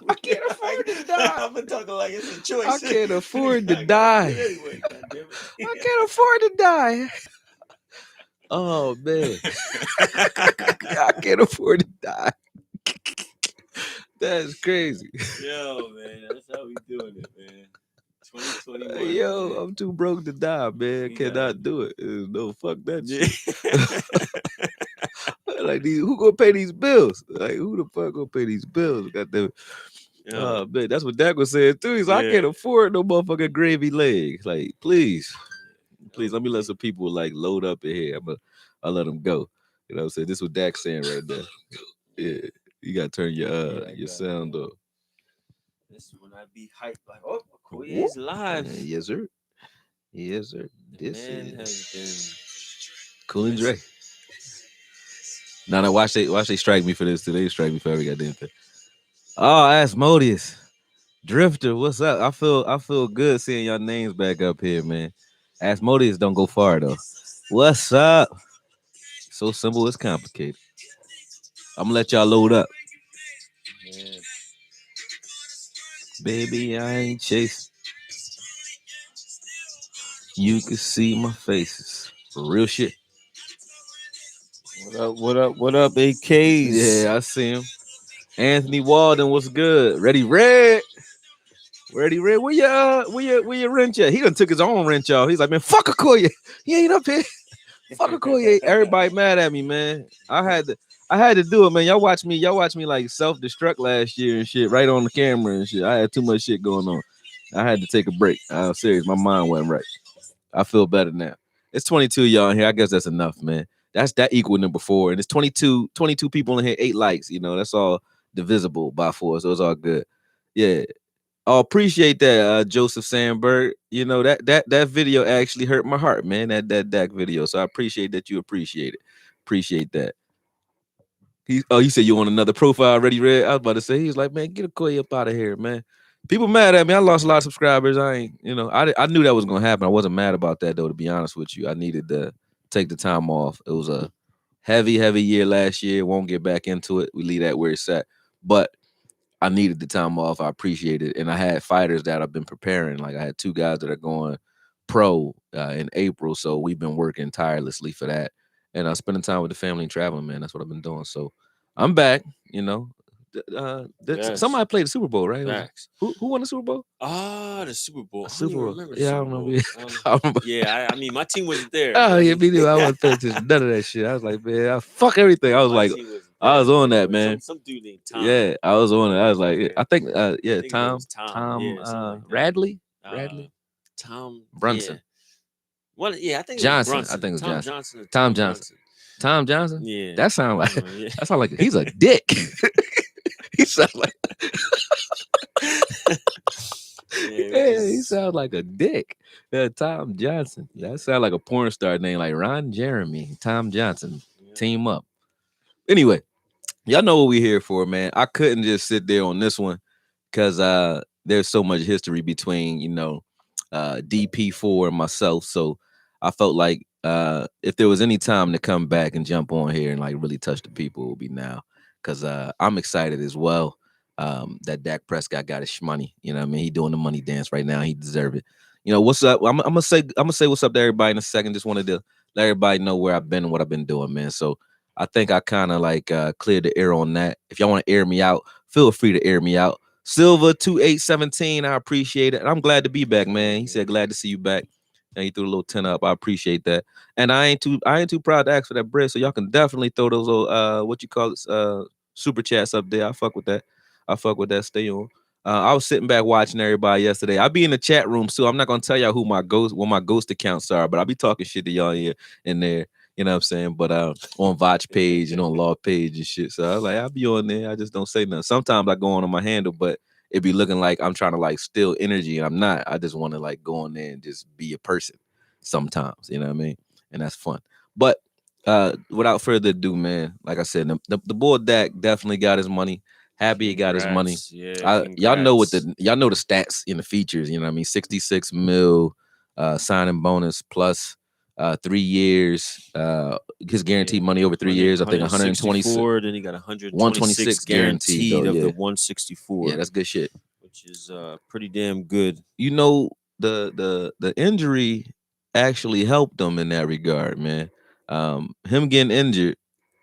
I can't afford to die. I've been talking like it's a choice. I can't afford to die. Anyway, God damn it. I can't afford to die. Oh man, I can't afford to die. That's crazy. Yo, man, that's how we doing it, man. 2021. Yo, man. I'm too broke to die, man. Yeah. Cannot do it. No, fuck that Yeah. shit. Like who gonna pay these bills? Like who the fuck gonna pay these bills? Goddamn. Man, that's what Dak was saying too. He's like, I can't afford no motherfucking gravy legs. Like, please, let me let some people like load up in here. I'll let them go. You know what I'm saying? This is what Dak's saying right there. Yeah, you gotta turn your sound up. This is when I be hyped, like, oh, AKOYE is live. Yes, sir. Yes, sir. This man is has Cool and Dre. Now watch they strike me for this today. Strike me for every goddamn thing. Oh, Asmodeus. Drifter, what's up? I feel good seeing your names back up here, man. Asmodeus don't go far though. What's up? So simple, it's complicated. I'm gonna let y'all load up. man. Baby, I ain't chasing. You can see my faces. For real shit. What up? What up? What up, AKs? Yeah, I see him. Anthony Walden, what's good? Ready Red. Ready Red. Where your wrench at? He done took his own wrench off. He's like, man, fuck AKOYE. He ain't up here. Fuck AKOYE. Everybody mad at me, man. I had to do it, man. Y'all watch me like self-destruct last year and shit, right on the camera and shit. I had too much shit going on. I had to take a break. I'm serious. My mind wasn't right. I feel better now. It's 22 y'all in here. I guess that's enough, man. That's that equal number 4. And it's 22 people in here, 8 likes. You know, that's all divisible by 4. So it's all good. Yeah. I appreciate that, Joseph Sandberg. You know, that video actually hurt my heart, man. That Dak video. So I appreciate that you appreciate it. Appreciate that. You said you want another profile already, Red? I was about to say, he's like, man, get AKOYE up out of here, man. People mad at me. I lost a lot of subscribers. I knew that was gonna happen. I wasn't mad about that though, to be honest with you. I needed to take the time off. It was a heavy year last year. Won't get back into it. We leave that where it's at. But I needed the time off. I appreciate it. And I had fighters that I've been preparing. Like I had 2 guys that are going pro in April. So we've been working tirelessly for that. And spending time with the family and traveling, man. That's what I've been doing. So I'm back, you know. Yes. Somebody played the Super Bowl, right? Facts. Who won the Super Bowl? The Super Bowl. Super Bowl. Remember Yeah, I Super don't Bowl. remember. Yeah, I mean, my team wasn't there. Oh yeah, me too. I wasn't paying attention to none of that shit. I was like, man, fuck everything. I was like, I was on that, man. Some dude named Tom. Yeah, I was on it. I was like, I think Tom Radley. Tom Brunson. Yeah. I think Johnson. It was Brunson. I think it was Tom Johnson. Tom Johnson. Tom Johnson? Yeah. That sounds like he's a dick. He sounds like he sounds like a dick. Tom Johnson. That sounds like a porn star name, like Ron Jeremy. Tom Johnson. Yeah. Team up. Anyway, y'all know what we're here for, man. I couldn't just sit there on this one because there's so much history between, DP4 and myself. So I felt like if there was any time to come back and jump on here and like really touch the people, it would be now. Because I'm excited as well that Dak Prescott got his shmoney. You know what I mean? He doing the money dance right now. He deserve it. You know, what's up? I'm gonna say what's up to everybody in a second. Just wanted to let everybody know where I've been and what I've been doing, man. So I think I kind of like cleared the air on that. If y'all want to air me out, feel free to air me out. Silver 2817, I appreciate it. And I'm glad to be back, man. He said glad to see you back. And he threw a little 10 up. I appreciate that. And I ain't too proud to ask for that bread. So y'all can definitely throw those super chats up there. I fuck with that. Stay on. I was sitting back watching everybody yesterday. I'll be in the chat room too. I'm not gonna tell y'all what my ghost accounts are, but I'll be talking shit to y'all here and there. You know what I'm saying? But on Votch page and on Law page and shit. So I was like, I'll be on there. I just don't say nothing. Sometimes I go on my handle, but it be looking like I'm trying to like steal energy, and I'm not. I just want to like go on there and just be a person sometimes. You know what I mean? And that's fun. But without further ado, man, like I said, the boy Dak definitely got his money. Happy he got his money. Yeah, y'all know the stats in the features. You know what I mean? 66 mil signing bonus plus 3 years. His guaranteed money over 3 years, I think 126. Then he got 126 guaranteed though, of yeah. the 164. Yeah, that's good shit. Which is pretty damn good. You know, the injury actually helped him in that regard, man. Him getting injured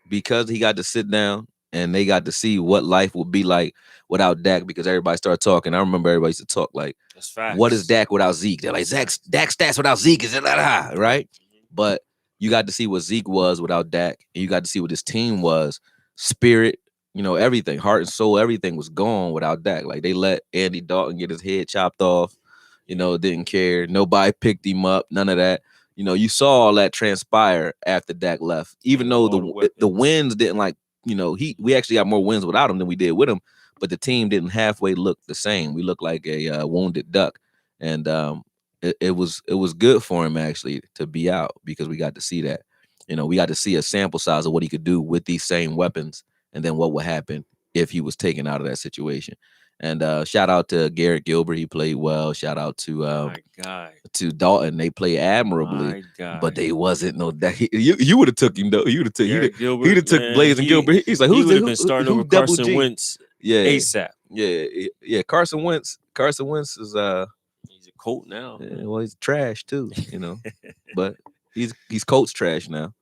because he got to sit down and they got to see what life would be like without Dak, because everybody started talking. I remember everybody used to talk like, That's facts. what is Dak without Zeke? They're like, Dak's stats without Zeke is right? But you got to see what Zeke was without Dak, and you got to see what his team was, spirit, everything, heart and soul, everything was gone without Dak. Like, they let Andy Dalton get his head chopped off, didn't care. Nobody picked him up, none of that. You saw all that transpire after Dak left. Even though the wins didn't we actually got more wins without him than we did with him, but the team didn't halfway look the same. We looked like a wounded duck, and it was good for him actually to be out, because we got to see that. We got to see a sample size of what he could do with these same weapons, and then what would happen if he was taken out of that situation. And shout out to Garrett Gilbert, he played well. Shout out to Dalton, they played admirably, but they wasn't no that you would have took him though. You would have took he'd have took Blaze and Gilbert. He's like, he would have been starting over Carson Wentz. Yeah, ASAP. Yeah. Carson Wentz is he's a Colt now. Yeah, well, he's trash too, but he's Colts trash now.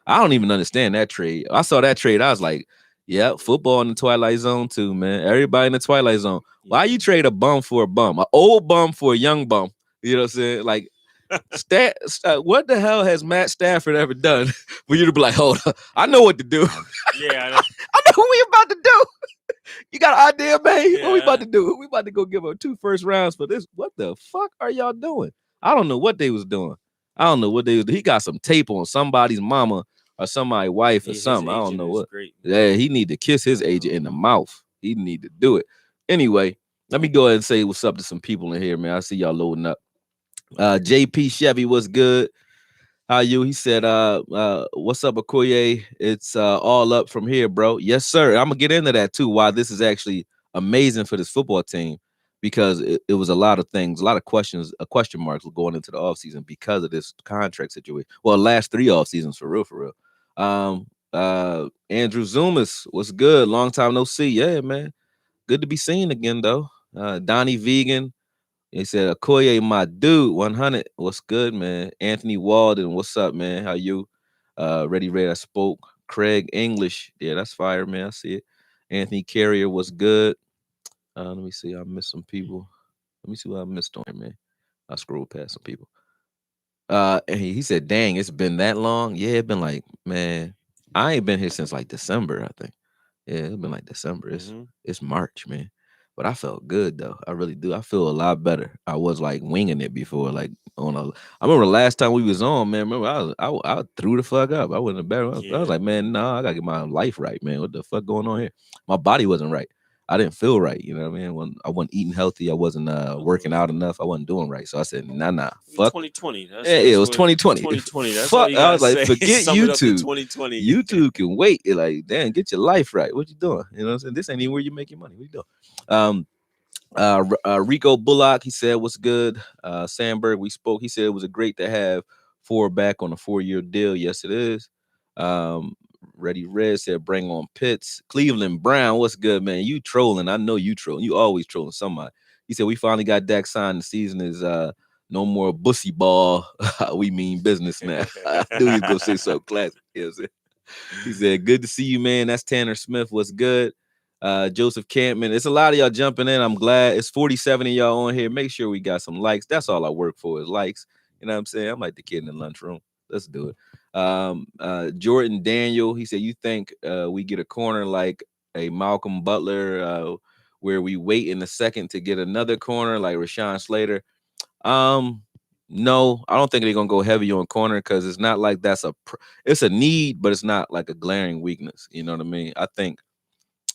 I don't even understand that trade. I saw that trade. I was like, yeah, football in the Twilight Zone too, man. Everybody in the Twilight Zone. Why you trade a bum for a bum? An old bum for a young bum? You know what I'm saying? Like, what the hell has Matt Stafford ever done for you to be like, hold on, I know what to do. Yeah, I know what we about to do. You got an idea, man? Yeah. What we about to do? We about to go give up 2 first rounds for this. What the fuck are y'all doing? I don't know what they was doing. I don't know what they was doing. He got some tape on somebody's mama or somebody's wife or something. I don't know what. Great, yeah, he need to kiss his agent in the mouth. He need to do it. Anyway, let me go ahead and say what's up to some people in here, man. I see y'all loading up. JP Chevy, what's good? How you? He said, what's up, AKOYE? It's all up from here, bro. Yes, sir. I'm gonna get into that too. Why this is actually amazing for this football team, because it was a lot of things, a lot of question marks going into the offseason because of this contract situation. Well, last 3 off seasons for real. Andrew Zumas, what's good? Long time no see. Yeah, man. Good to be seen again, though. Donnie Vegan. He said, AKOYE, my dude, 100. What's good, man? Anthony Walden, what's up, man? How you? Ready, I spoke. Craig English. Yeah, that's fire, man. I see it. Anthony Carrier, what's good? Let me see. I missed some people. Let me see what I missed on here, man. I scrolled past some people. And he said, dang, it's been that long? Yeah, it's been like, man, I ain't been here since like December, I think. Yeah, it's been like December. It's March, man. But I felt good though. I really do. I feel a lot better. I was like winging it before, like I remember the last time we was on, man. Remember, I threw the fuck up. I wasn't better. I was like, man, nah, I gotta get my life right, man. What the fuck going on here? My body wasn't right. I didn't feel right. You know what I mean? When I wasn't eating healthy, I wasn't working out enough. I wasn't doing right. So I said, nah, fuck. 2020. It was 2020. 2020. That's fuck. I was like, forget YouTube. 2020. YouTube can wait. Like, damn, get your life right. What you doing? You know what I'm saying? This ain't even where you make your money. What you doing? Rico Bullock, he said, what's good? Sandberg, we spoke. He said it was a great to have 4 back on a 4-year deal. Yes, it is. Ready Red said, bring on Pitts. Cleveland Brown, what's good, man? You trolling. I know you trolling. You always trolling somebody. He said, we finally got Dak signed. The season is no more bussy ball. We mean business now. I knew he was going to say something classic. You know what I'm saying? He said, good to see you, man. That's Tanner Smith. What's good? Joseph Campman. It's a lot of y'all jumping in. I'm glad. It's 47 of y'all on here. Make sure we got some likes. That's all I work for is likes. You know what I'm saying? I'm like the kid in the lunchroom. Let's do it. Jordan Daniel, he said, you think we get a corner like a Malcolm Butler where we wait in a second to get another corner like Rashawn Slater? No, I don't think they're gonna go heavy on corner because it's not like it's a need, but it's not like a glaring weakness. You know what I mean? I think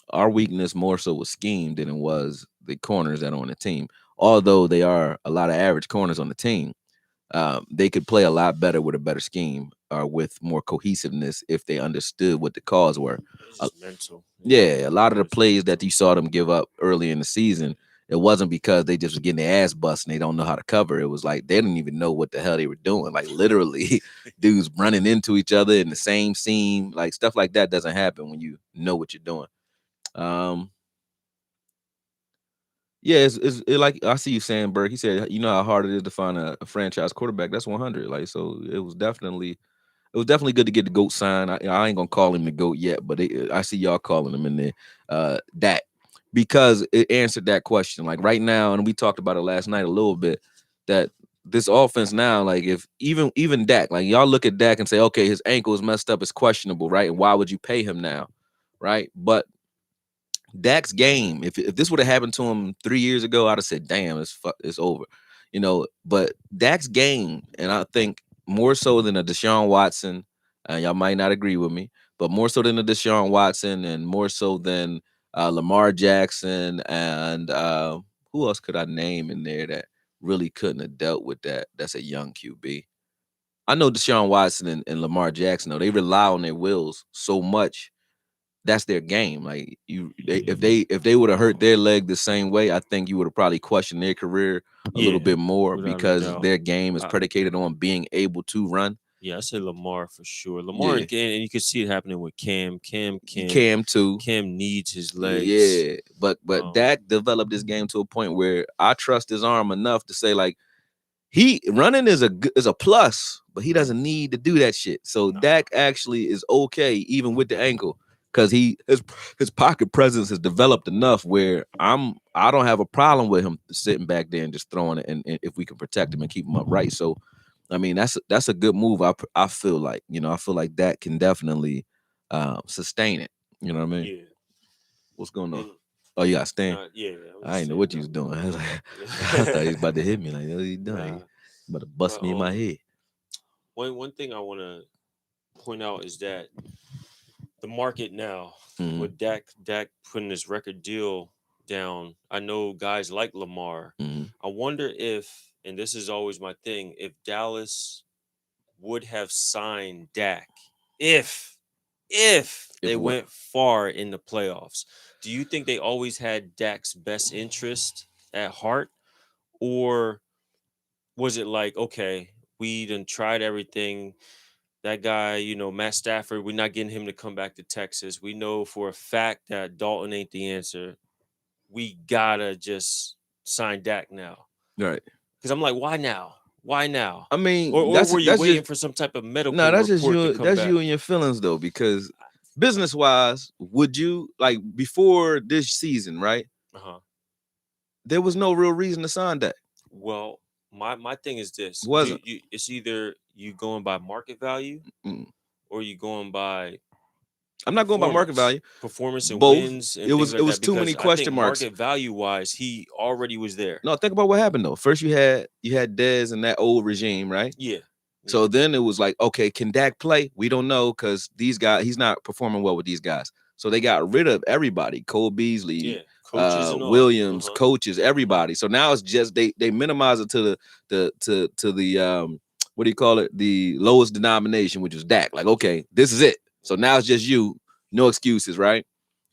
our weakness more so was scheme than it was the corners that are on the team. Although they are a lot of average corners on the team, they could play a lot better with a better scheme or with more cohesiveness if they understood what the calls were. Mental. Yeah, a lot of the plays that you saw them give up early in the season, it wasn't because they just was getting their ass bust and they don't know how to cover. It was like they didn't even know what the hell they were doing. Like literally, dudes running into each other in the same seam, like stuff like that doesn't happen when you know what you're doing. Yeah, like I see you saying, Burke. He said, you know how hard it is to find a franchise quarterback. That's 100. Like, so it was definitely good to get the GOAT sign. I ain't gonna call him the GOAT yet, but I see y'all calling him in there, Dak, because it answered that question. Like right now, and we talked about it last night a little bit, that this offense now, like if even Dak, like y'all look at Dak and say, okay, his ankle is messed up, it's questionable, right? And why would you pay him now, right? But Dak's game, if this would have happened to him 3 years ago, I'd have said, damn, it's over. But Dak's game, and I think more so than a Deshaun Watson, y'all might not agree with me, but more so than a Deshaun Watson and more so than Lamar Jackson and who else could I name in there that really couldn't have dealt with that? That's a young QB. I know Deshaun Watson and Lamar Jackson, though, they rely on their wills so much. That's their game. Like if they would have hurt their leg the same way, I think you would have probably questioned their career a little bit more because their game is predicated on being able to run. Yeah, I say Lamar for sure. Lamar and you can see it happening with Cam too. Cam needs his legs. Yeah, but Dak developed this game to a point where I trust his arm enough to say like he running is a plus, but he doesn't need to do that shit. So Dak actually is okay even with the ankle. Because his pocket presence has developed enough where I don't have a problem with him sitting back there and just throwing it, and if we can protect him and keep him upright. So, I mean that's a good move. I feel like that can definitely sustain it. You know what I mean? Yeah. What's going on? Oh, you got Stan? Yeah. I didn't know what you was doing. I thought he was about to hit me. Like, what are you doing? He about to bust me in my head. One thing I want to point out is that the market now with Dak putting his record deal down. I know guys like Lamar. I wonder if, and this is always my thing, if Dallas would have signed Dak if they went far in the playoffs. Do you think they always had Dak's best interest at heart, or was it like, okay, we done tried everything? That guy, Matt Stafford, we're not getting him to come back to Texas. We know for a fact that Dalton ain't the answer. We gotta just sign Dak now. Right. Because I'm like, why now? Why now? I mean, or were you waiting for some type of medical report that's just you. That's you and your feelings, though, because business-wise, would you, like, before this season, right? There was no real reason to sign Dak. Well, my thing is this. It's either you going by market value or you going by I'm not going by market value. Performance and both. Wins. And it was that, too many question marks. Market value wise, he already was there. No, think about what happened though. First you had Dez and that old regime, right? Yeah. So then it was like, okay, can Dak play? We don't know because these guys, he's not performing well with these guys. So they got rid of everybody. Cole Beasley, coaches Williams, coaches, everybody. So now it's just they minimize it to the what do you call it? The lowest denomination, which is Dak. Like, okay, this is it. So now it's just you, no excuses, right?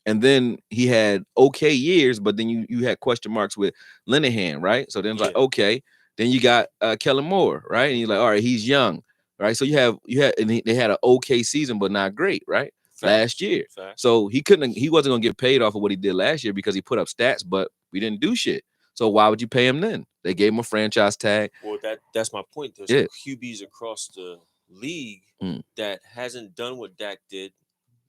And then he had okay years, but then you had question marks with Linehan, right? So then it's like, okay. Then you got Kellen Moore, right? And you're like, all right, he's young, right? So you had, and they had an okay season, but not great, right? Last year. So he wasn't gonna get paid off of what he did last year because he put up stats, but we didn't do shit. So why would you pay him then? They gave him a franchise tag. Well, that's my point. There's QBs across the league that hasn't done what Dak did,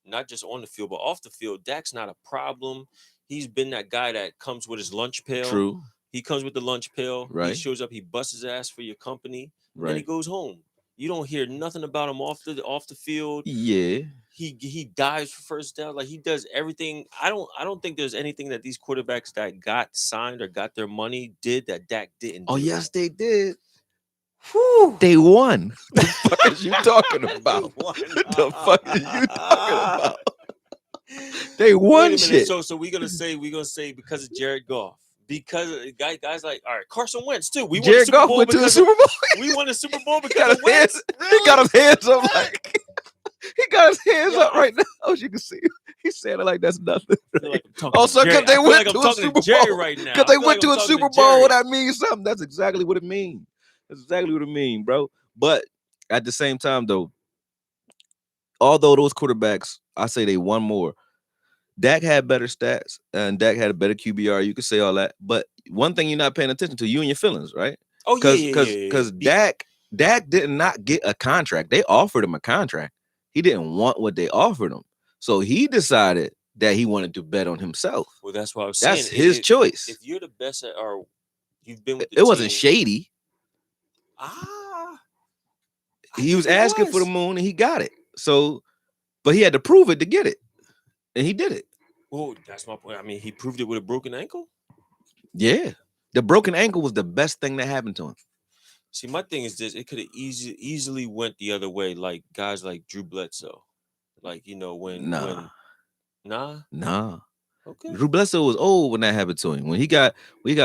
not just on the field, but off the field. Dak's not a problem. He's been that guy that comes with his lunch pail. True. He comes with the lunch pail. Right. He shows up. He busts his ass for your company. Right. Then he goes home. You don't hear nothing about him off the field. Yeah. He dives for first down. Like, he does everything. I don't think there's anything that these quarterbacks that got signed or got their money did that Dak didn't do. Oh, yes, they did. Whew. They won. What the fuck is you talking about? What the fuck are you talking about? They won shit. So we're gonna say because of Jared Goff. Because guys like, all right, Carson Wentz too. We Jared Goff went to the Super Bowl. We won the Super Bowl because of Wentz. He got his hands up like He got his hands up right now. As you can see, he's saying it like that's nothing. I feel like I'm talking Also, to Jerry. because they I feel went like to I'm a talking Super to Jerry Bowl right now. because they I feel went like to I'm a talking Super to Bowl. Jerry. That means something. That's exactly what it means. That's exactly what it means, bro. But at the same time, though, although those quarterbacks, I say they won more. Dak had better stats and Dak had a better QBR. You could say all that, but one thing you're not paying attention to, you and your feelings, right? Oh yeah. Because Dak did not get a contract. They offered him a contract. He didn't want what they offered him, so he decided that he wanted to bet on himself. Well, that's what I was saying. That's his choice. If you're the best at, or you've been with the It team, wasn't shady. He was asking for the moon and he got it. So, but he had to prove it to get it, and he did it. Well, that's my point. I mean, he proved it with a broken ankle. Yeah, the broken ankle was the best thing that happened to him. See, my thing is this: it could have easily went the other way, like guys like Drew Bledsoe, like when Nah. Okay. Drew Bledsoe was old when that happened to him. When he got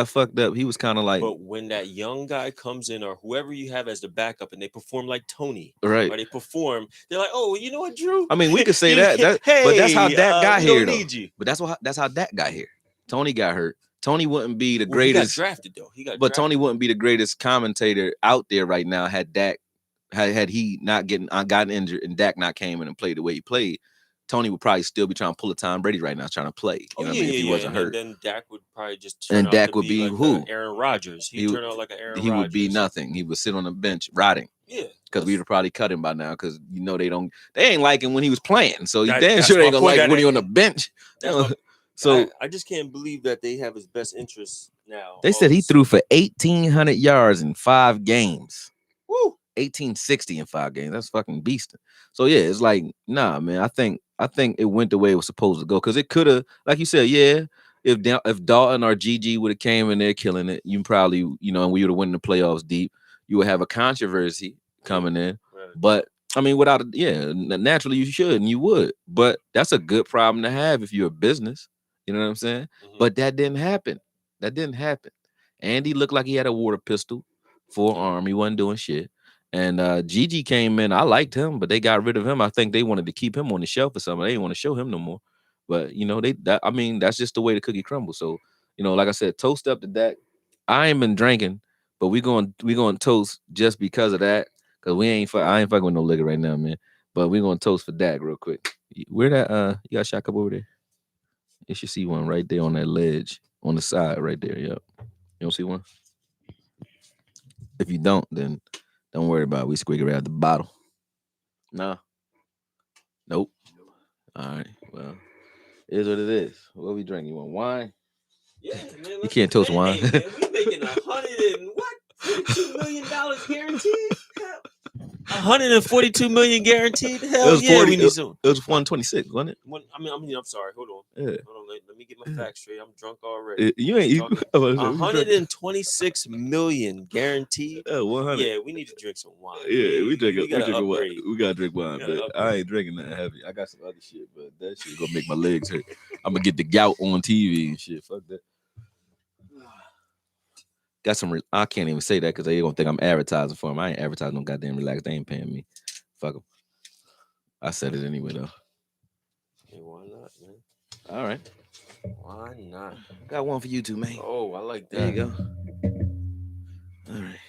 fucked up, he was kind of like. But when that young guy comes in, or whoever you have as the backup, and they perform like Tony, right? Or they perform, they're like, oh, you know what, Drew? I mean, we could say that. Hey, but that's how Dak got we here. Don't need you. But that's how Dak got here. Tony got hurt. Tony wouldn't be the He greatest. got drafted though. But Tony wouldn't be the greatest commentator out there right now had Dak had he not gotten injured and Dak not came in and played the way he played. Tony would probably still be trying to pull a Tom Brady right now, trying to play. You know what I mean? If he wasn't hurt, and then Dak would probably just turn out Dak to would be like who? Aaron Rodgers. He'd turn out like an Aaron Rodgers. He would be nothing. He would sit on the bench rotting. Yeah, because we'd have probably cut him by now. Because they ain't like him when he was playing. So you damn that's sure they ain't my gonna point, like when he on the bench. So I just can't believe that they have his best interests now. They said he threw for 1,800 yards in 5 games. Woo! 1,860 in 5 games. That's fucking beasting. So yeah, it's like, nah, man. I think it went the way it was supposed to go. Because it could have, like you said, yeah. If Dalton or GG would have came in there killing it, you probably, and we would have won the playoffs deep. You would have a controversy coming in. Right. But I mean, naturally you should and you would. But that's a good problem to have if you're a business. You know what I'm saying? Mm-hmm. But that didn't happen. Andy looked like he had a water pistol, full arm. He wasn't doing shit. And Gigi came in. I liked him, but they got rid of him. I think they wanted to keep him on the shelf or something. They didn't want to show him no more. But that's just the way the cookie crumbles. So, like I said, toast up to that. I ain't been drinking, but we going toast just because of that. Cause I ain't fucking with no liquor right now, man. But we gonna toast for Dak real quick. Where that you got a shot cup over there? You should see one right there on that ledge on the side right there. Yep. You don't see one? If you don't, then don't worry about it. We squeak it right out the bottle. Nah. Nope. All right. Well, it is what it is. What we drinking? You want wine? Yeah, man. You can't toast wine. Hey, man, we making $42 million guaranteed. $142 million guaranteed. Hell yeah, we need some. It was 126, wasn't it? I'm sorry. Hold on. Yeah. Hold on. Let me get my facts straight. I'm drunk already. You ain't. 126 million guaranteed. 100. Yeah, we need to drink some wine. Yeah, we drinking wine. We gotta drink wine, but upgrade. I ain't drinking that heavy. I got some other shit, but that shit gonna make my legs hurt. I'm gonna get the gout on TV and shit. Fuck that. Got some. I can't even say that because they gonna think I'm advertising for them. I ain't advertising no goddamn relax. They ain't paying me. Fuck them. I said it anyway though. Hey, why not, man? All right. Why not? Got one for you too, man. Oh, I like that. There you go. All right.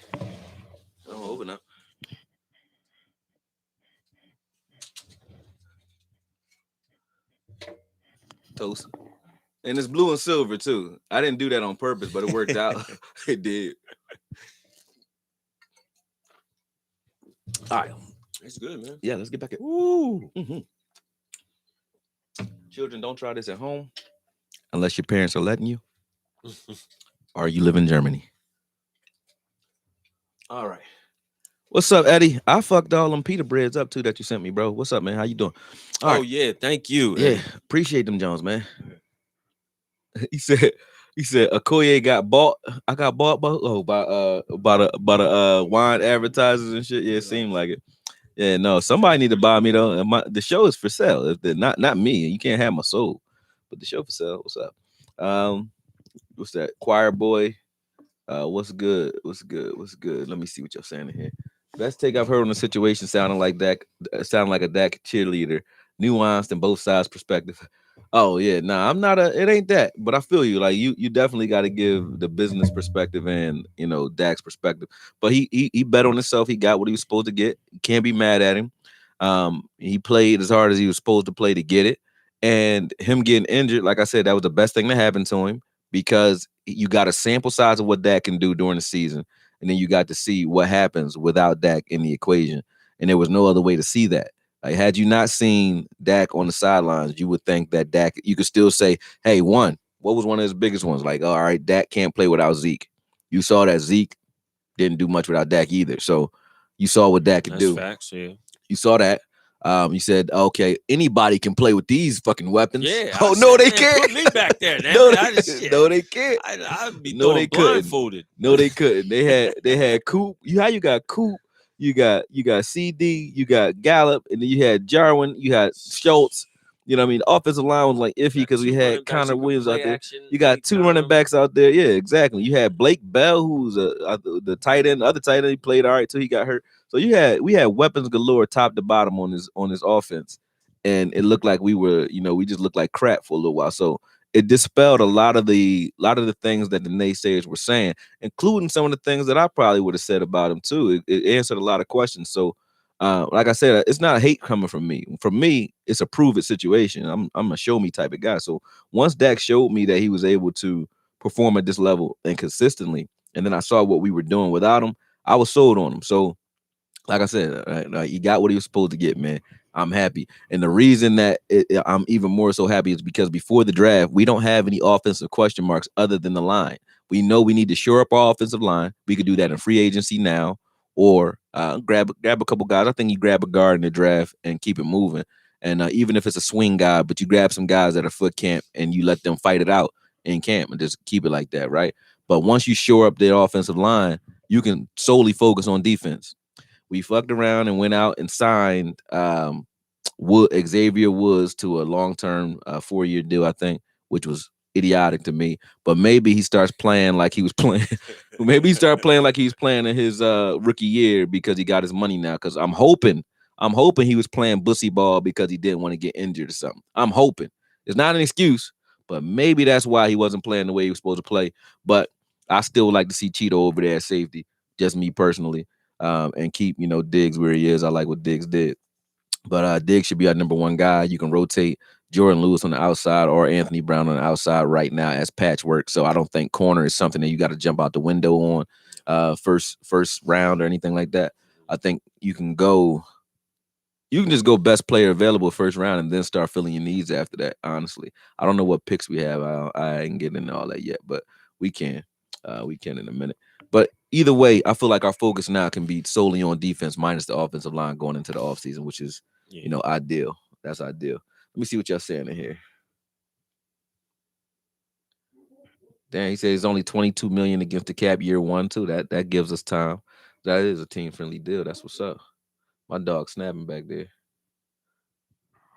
Oh, open up. Toast. And it's blue and silver too. I didn't do that on purpose, but it worked out. It did. All right. It's good, man. Yeah, let's get back at Woo. Mm-hmm. Children, don't try this at home unless your parents are letting you or you live in Germany. All right. What's up, Eddie? I fucked all them pita breads up too that you sent me, bro. What's up, man? How you doing? All right. Yeah, thank you. Yeah, appreciate them Jones, man. He said AKOYE got bought. I got bought by wine advertisers and shit. Yeah, it seemed like it. Yeah, no, somebody need to buy me though. And the show is for sale. If they're not me, you can't have my soul. But the show for sale. What's up? What's that? Choir boy. What's good? Let me see what you're saying in here. Best take I've heard on the situation sounding like a Dak cheerleader, nuanced and both sides perspective. Oh yeah, nah, I'm not a. It ain't that, but I feel you. Like you definitely got to give the business perspective and Dak's perspective. But he bet on himself. He got what he was supposed to get. You can't be mad at him. He played as hard as he was supposed to play to get it, and him getting injured, like I said, that was the best thing that happened to him because you got a sample size of what Dak can do during the season and then you got to see what happens without Dak in the equation. And there was no other way to see that. Like, had you not seen Dak on the sidelines, you would think that Dak, you could still say, hey, what was one of his biggest ones? Like, all right, Dak can't play without Zeke. You saw that Zeke didn't do much without Dak either. So you saw what Dak could do. Facts, yeah. You saw that. You said, okay, anybody can play with these fucking weapons. Yeah. Oh, no, they can't. Put me back there. No, they can't. I'd be no, they blindfolded. No, they couldn't. They had Coop. You got Coop. You got CD. You got Gallup, and then you had Jarwin. You had Schultz. You know what I mean? The offensive line was like iffy because we had Connor Williams out there. You got two running backs out there. Yeah, exactly. You had Blake Bell, who's the tight end. The other tight end, he played all right till he got hurt. So we had weapons galore, top to bottom on this offense, and it looked like we just looked like crap for a little while. So it dispelled a lot of the things that the naysayers were saying, including some of the things that I probably would have said about him too. It answered a lot of questions. So, like I said, it's not hate coming from me. From me, it's a prove it situation. I'm a show me type of guy. So once Dak showed me that he was able to perform at this level and consistently, and then I saw what we were doing without him, I was sold on him. So, like I said, he got what he was supposed to get, man. I'm happy. And the reason that I'm even more so happy is because before the draft, we don't have any offensive question marks other than the line. We know we need to shore up our offensive line. We could do that in free agency now or grab a couple guys. I think you grab a guard in the draft and keep it moving. And even if it's a swing guy, but you grab some guys that are foot camp and you let them fight it out in camp and just keep it like that, right? But once you shore up their offensive line, you can solely focus on defense. We fucked around and went out and signed Xavier Woods to a long-term 4-year deal, I think, which was idiotic to me. But maybe he starts playing like he was playing. Maybe he started playing like he was playing in his rookie year because he got his money now. Because I'm hoping he was playing bussy ball because he didn't want to get injured or something. I'm hoping. It's not an excuse, but maybe that's why he wasn't playing the way he was supposed to play. But I still would like to see Cheeto over there at safety, just me personally. And keep, Diggs where he is. I like what Diggs did. But Diggs should be our number one guy. You can rotate Jordan Lewis on the outside or Anthony Brown on the outside right now as patchwork. So I don't think corner is something that you got to jump out the window on first round or anything like that. I think you can just go best player available first round and then start filling your needs after that, honestly. I don't know what picks we have. I ain't getting into all that yet, but we can. We can in a minute. But either way, I feel like our focus now can be solely on defense minus the offensive line going into the offseason, which is, ideal. That's ideal. Let me see what y'all saying in here. Damn, he says it's only $22 million against the cap year 1 too. That gives us time. That is a team-friendly deal. That's what's up. My dog snapping back there.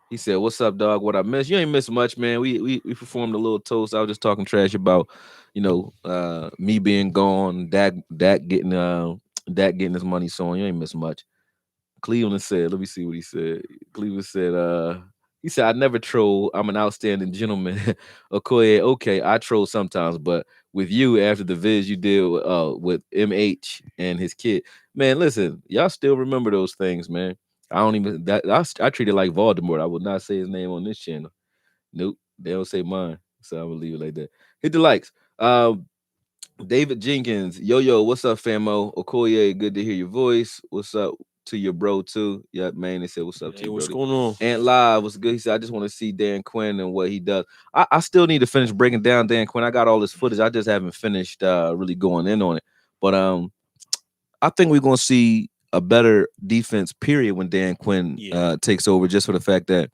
He said, "What's up, dog? What I missed? You ain't missed much, man. We performed a little toast. I was just talking trash about, me being gone, Dak getting his money soon. You ain't missed much." Cleveland said, let me see what he said. Cleveland said, he said, "I never troll. I'm an outstanding gentleman." AKOYE, okay, I troll sometimes, but with you after the viz you did with MH and his kid, man, listen, y'all still remember those things, man. I don't even I treat it like Voldemort. I would not say his name on this channel. Nope, they don't say mine. So I'm gonna leave it like that. Hit the likes. David Jenkins, yo, what's up, famo? AKOYE, good to hear your voice. What's up to your bro too? Yeah, man. They said what's up to you, what's going on? And live, what's good? He said, I just want to see Dan Quinn and what he does. I still need to finish breaking down Dan Quinn. I got all this footage. I just haven't finished really going in on it. But I think we're gonna see a better defense, period, when Dan Quinn takes over, just for the fact that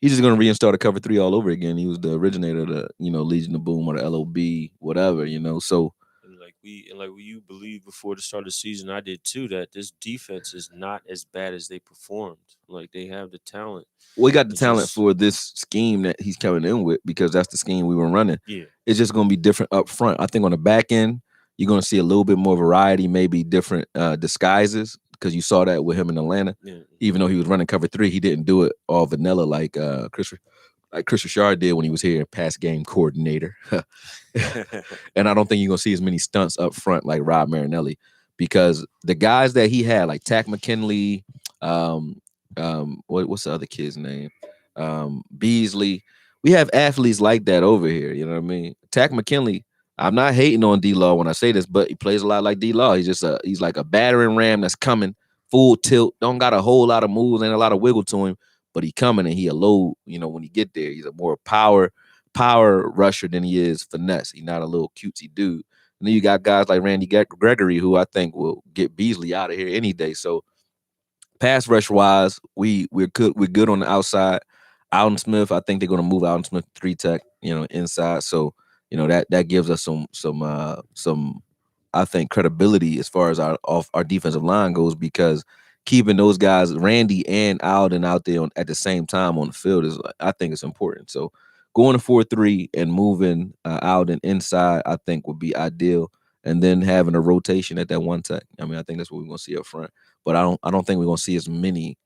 he's just going to reinstall the cover 3 all over again. He was the originator of the, Legion of Boom or the LOB, whatever, so. And like you believe before the start of the season, I did too, that this defense is not as bad as they performed. Like, they have the talent. Well, he got the talent for this scheme that he's coming in with, because that's the scheme we were running. Yeah. It's just going to be different up front. I think on the back end, you're going to see a little bit more variety, maybe different disguises, because you saw that with him in Atlanta. Yeah. Even though he was running cover 3, he didn't do it all vanilla like Chris Richard did when he was here, pass game coordinator. And I don't think you're gonna see as many stunts up front like Rob Marinelli, because the guys that he had, like Tack McKinley, what's the other kid's name? Beasley. We have athletes like that over here. You know what I mean? Tack McKinley. I'm not hating on D-Law when I say this, but he plays a lot like D-Law. He's like a battering ram that's coming full tilt. Don't got a whole lot of moves, ain't a lot of wiggle to him, but he coming and he a low. You know, when he get there, he's a more power rusher than he is finesse. He's not a little cutesy dude. And then you got guys like Randy Gregory, who I think will get Beasley out of here any day. So pass rush wise, we're good. We're good on the outside. Alden Smith, I think they're going to move Alden Smith 3 tech, inside. So that gives us some I think credibility as far as our defensive line goes, because keeping those guys, Randy and Alden, out there at the same time on the field I think it's important. So going to 4-3 and moving Alden inside, I think would be ideal. And then having a rotation at that 1 tech. I mean, I think that's what we're going to see up front. But I don't think we're going to see as many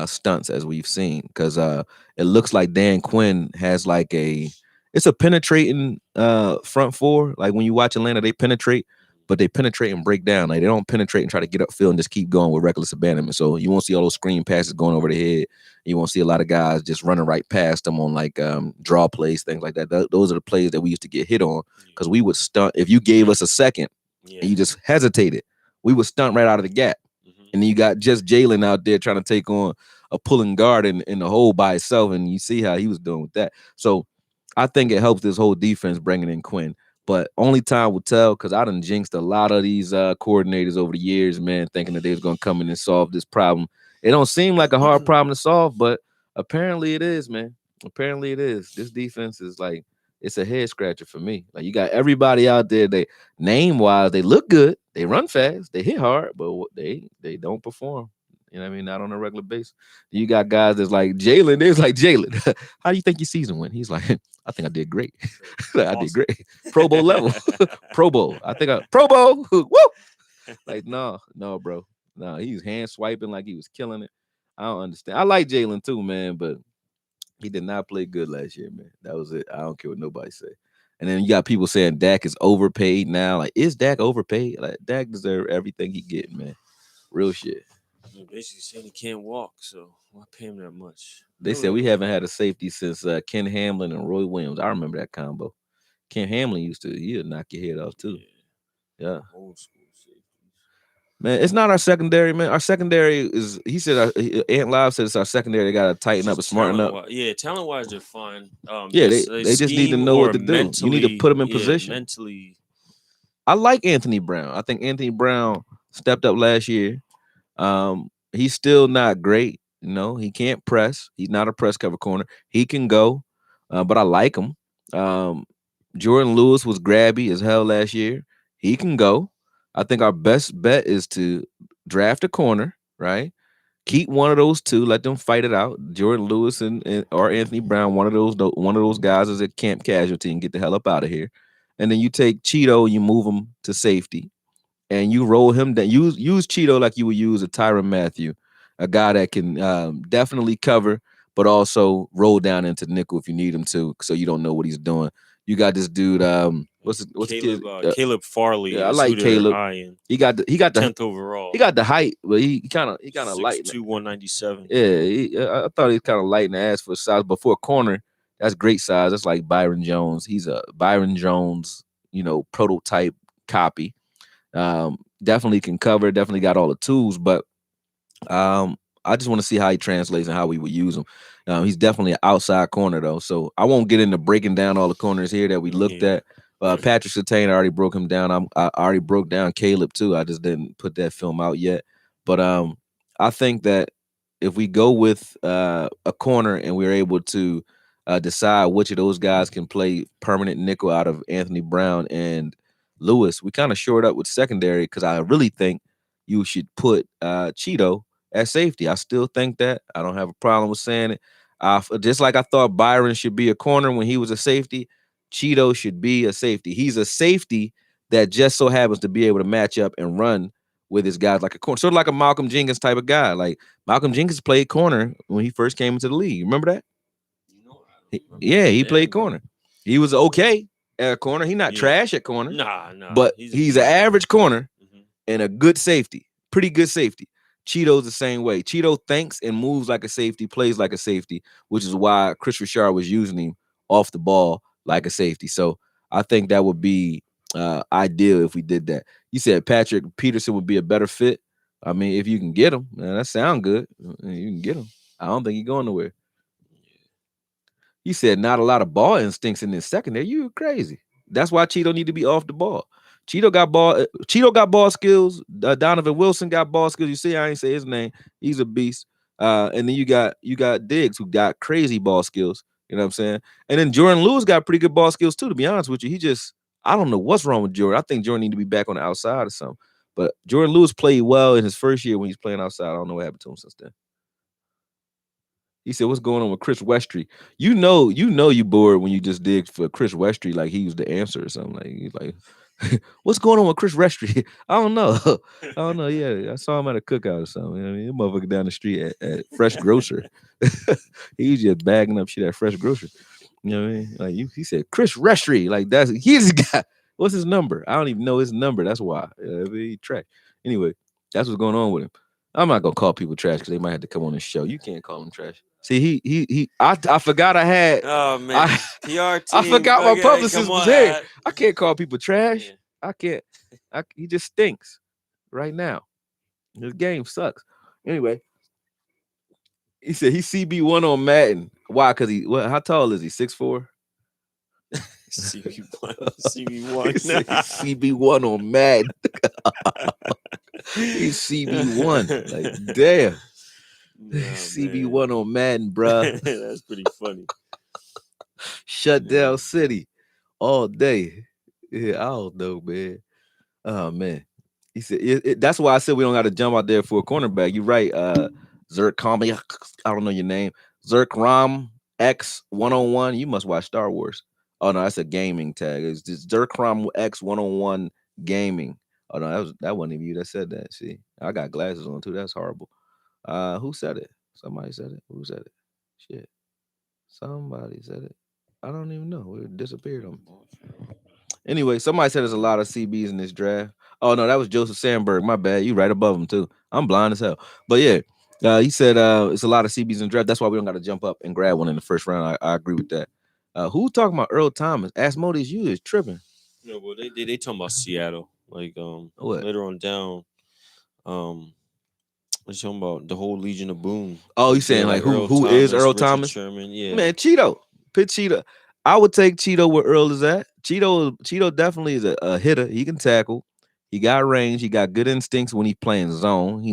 stunts as we've seen, because it looks like Dan Quinn has like it's a penetrating front 4. Like when you watch Atlanta, they penetrate, but they penetrate and break down. Like they don't penetrate and try to get upfield and just keep going with reckless abandonment. So you won't see all those screen passes going over the head. You won't see a lot of guys just running right past them on like draw plays, things like that. Those are the plays that we used to get hit on, because we would stunt. If you gave us a second and you just hesitated, we would stunt right out of the gap. And then you got just Jalen out there trying to take on a pulling guard in the hole by itself, and you see how he was doing with that. So I think it helps this whole defense bringing in Quinn. But only time will tell, because I done jinxed a lot of these coordinators over the years, man, thinking that they was going to come in and solve this problem. It don't seem like a hard problem to solve, but apparently it is, man. Apparently it is. This defense is like, it's a head scratcher for me. Like you got everybody out there, they name-wise, they look good, they run fast, they hit hard, but they don't perform. You know what I mean? Not on a regular basis. You got guys that's like Jalen. There's like, Jalen, how do you think your season went? He's like, I think I did great. I did great. Pro Bowl level. Pro Bowl. Pro Bowl. Woo! Like, no, bro. No, he was hand swiping like he was killing it. I don't understand. I like Jalen too, man, but he did not play good last year, man. That was it. I don't care what nobody say. And then you got people saying Dak is overpaid now. Like, is Dak overpaid? Like, Dak deserves everything he getting, man. Real shit. You're basically saying he can't walk, so why pay him that much? They said we haven't had a safety since Ken Hamlin and Roy Williams. I remember that combo. Ken Hamlin he'd knock your head off too. Yeah. Old school safeties. Man, it's not our secondary, man. Our secondary is, he said, Ant Live said it's our secondary. They got to tighten up and smarten up. Yeah, talent-wise, they're fine. They just need to know what to do. You need to put them in position. Mentally. I like Anthony Brown. I think Anthony Brown stepped up last year. He's still not great. He can't press. He's not a press cover corner. He can go, but I like him. Jordan Lewis was grabby as hell last year. He can go. I think our best bet is to draft a corner, right? Keep one of those two. Let them fight it out. Jordan Lewis or Anthony Brown, one of those guys is a camp casualty and get the hell up out of here. And then you take Cheeto, you move him to safety, and you roll him down. Use Cheeto like you would use a Tyrann Mathieu, a guy that can definitely cover, but also roll down into nickel if you need him to, so you don't know what he's doing. You got this dude. What's Caleb Farley? Yeah, I like Caleb. He got the 10th overall. He got the height, but he kind of light. 6'2", 197. Yeah, I thought he was kind of light in the ass for size, but for a corner, that's great size. That's like Byron Jones. He's a Byron Jones, prototype copy. Definitely can cover. Definitely got all the tools, but I just want to see how he translates and how we would use him. He's definitely an outside corner though, so I won't get into breaking down all the corners here that we looked at. Patrick Surtain, I already broke him down. I already broke down Caleb too. I just didn't put that film out yet. But I think that if we go with a corner and we're able to decide which of those guys can play permanent nickel out of Anthony Brown and Lewis, we kind of shored up with secondary, because I really think you should put Cheeto at safety. I still think that. I don't have a problem with saying it. Just like I thought Byron should be a corner when he was a safety, Cheeto should be a safety. He's a safety that just so happens to be able to match up and run with his guys like a corner, sort of like a Malcolm Jenkins type of guy. Like Malcolm Jenkins played corner when he first came into the league. Remember that? He played corner. He was okay at corner. He not trash at corner. Nah. But he's an average corner and a good safety. Pretty good safety. Cheeto's the same way. Cheeto thinks and moves like a safety, plays like a safety, which is why Chris Richard was using him off the ball like a safety. So I think that would be ideal if we did that. You said Patrick Peterson would be a better fit. I mean, if you can get him, man, that sound good. You can get him. I don't think he's going nowhere. He said not a lot of ball instincts in this secondary. You crazy. That's why Cheeto need to be off the ball. Cheeto got ball skills. Donovan Wilson got ball skills. You see, I ain't say his name. He's a beast. And then you got Diggs, who got crazy ball skills. You know what I'm saying? And then Jordan Lewis got pretty good ball skills too, to be honest with you. I don't know what's wrong with Jordan. I think Jordan need to be back on the outside or something. But Jordan Lewis played well in his first year when he's playing outside. I don't know what happened to him since then. He said, "What's going on with Chris Westry?" You know you bored when you just dig for Chris Westry like he was the answer or something. Like he's like, "What's going on with Chris Westry?" I don't know. Yeah, I saw him at a cookout or something. You know what I mean, motherfucker down the street at Fresh Grocer. He's just bagging up shit at Fresh Grocer. You know what I mean? Like he said, Chris Westry. Like he's the guy. What's his number? I don't even know his number. That's why he trash. Anyway, that's what's going on with him. I'm not gonna call people trash because they might have to come on the show. You can't call them trash. See, I forgot I had. Oh man, I forgot my publicist was here. I can't call people trash. Yeah. I can't. He just stinks right now. This game sucks. Anyway, he said he's CB1 on Madden. Why? Because how tall is he? 6'4"? CB1. CB1 on Madden. He's CB1. Like, damn. No, CB1 on Madden, bruh. That's pretty funny. Shut down city all day. Yeah, I don't know, man. Oh, man. He said that's why I said we don't got to jump out there for a cornerback. You're right. Zerk Combi, I don't know your name. Zerk Ram X101. You must watch Star Wars. Oh no, that's a gaming tag. It's just Zerk Ram X101 gaming. Oh no, that wasn't even you that said that. See, I got glasses on too. That's horrible. Who said it? Somebody said it. Who said it? Shit. Somebody said it. I don't even know. It disappeared on me. Anyway, somebody said there's a lot of CBs in this draft. Oh no, that was Joseph Sandberg. My bad. You right above him too. I'm blind as hell. But yeah, he said it's a lot of CBs in the draft. That's why we don't got to jump up and grab one in the first round. I agree with that. Who talking about Earl Thomas? Asmodeus, you is tripping. No, well, they talking about Seattle. Like what? Later on down. What you talking about? The whole Legion of Boom. Oh, you saying like who is Earl Thomas? Sherman, yeah. Man, Cheeto. Pitt Cheeto. I would take Cheeto where Earl is at. Cheeto definitely is a hitter. He can tackle. He got range. He got good instincts when he's playing zone.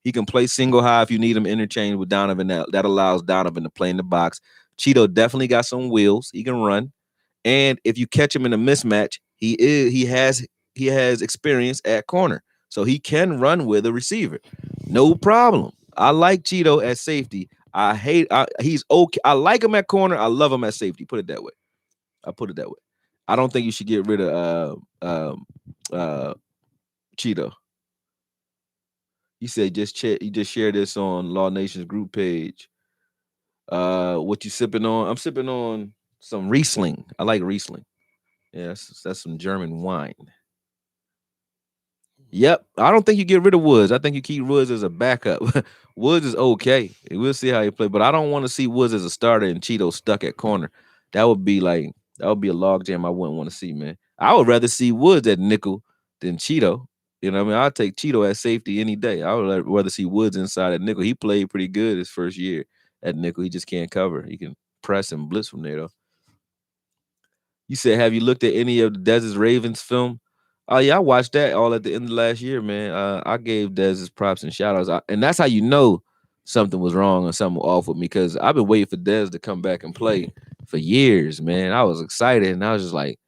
He can play single high if you need him interchange with Donovan. That allows Donovan to play in the box. Cheeto definitely got some wheels. He can run. And if you catch him in a mismatch, he has experience at corner. So he can run with a receiver. No problem. I like Cheeto at safety. He's okay. I like him at corner. I love him at safety. Put it that way. I put it that way. I don't think you should get rid of Cheeto. You said you just shared this on Law Nation's group page. What you sipping on? I'm sipping on some Riesling. I like Riesling. Yeah, that's some German wine. Yep. I don't think you get rid of Woods. I think you keep Woods as a backup. Woods is okay. We'll see how he play, but I don't want to see Woods as a starter and Cheeto stuck at corner. That would be a logjam I wouldn't want to see, man. I would rather see Woods at nickel than Cheeto. You know what I mean? I'll take Cheeto at safety any day. I would rather see Woods inside at nickel. He played pretty good his first year at nickel. He just can't cover. He can press and blitz from there, though. You said, have you looked at any of the Dez's Ravens film? Oh, yeah, I watched that all at the end of last year, man. I gave Dez's props and shout-outs. And that's how you know something was wrong or something off with me, because I've been waiting for Dez to come back and play for years, man. I was excited, and I was just like,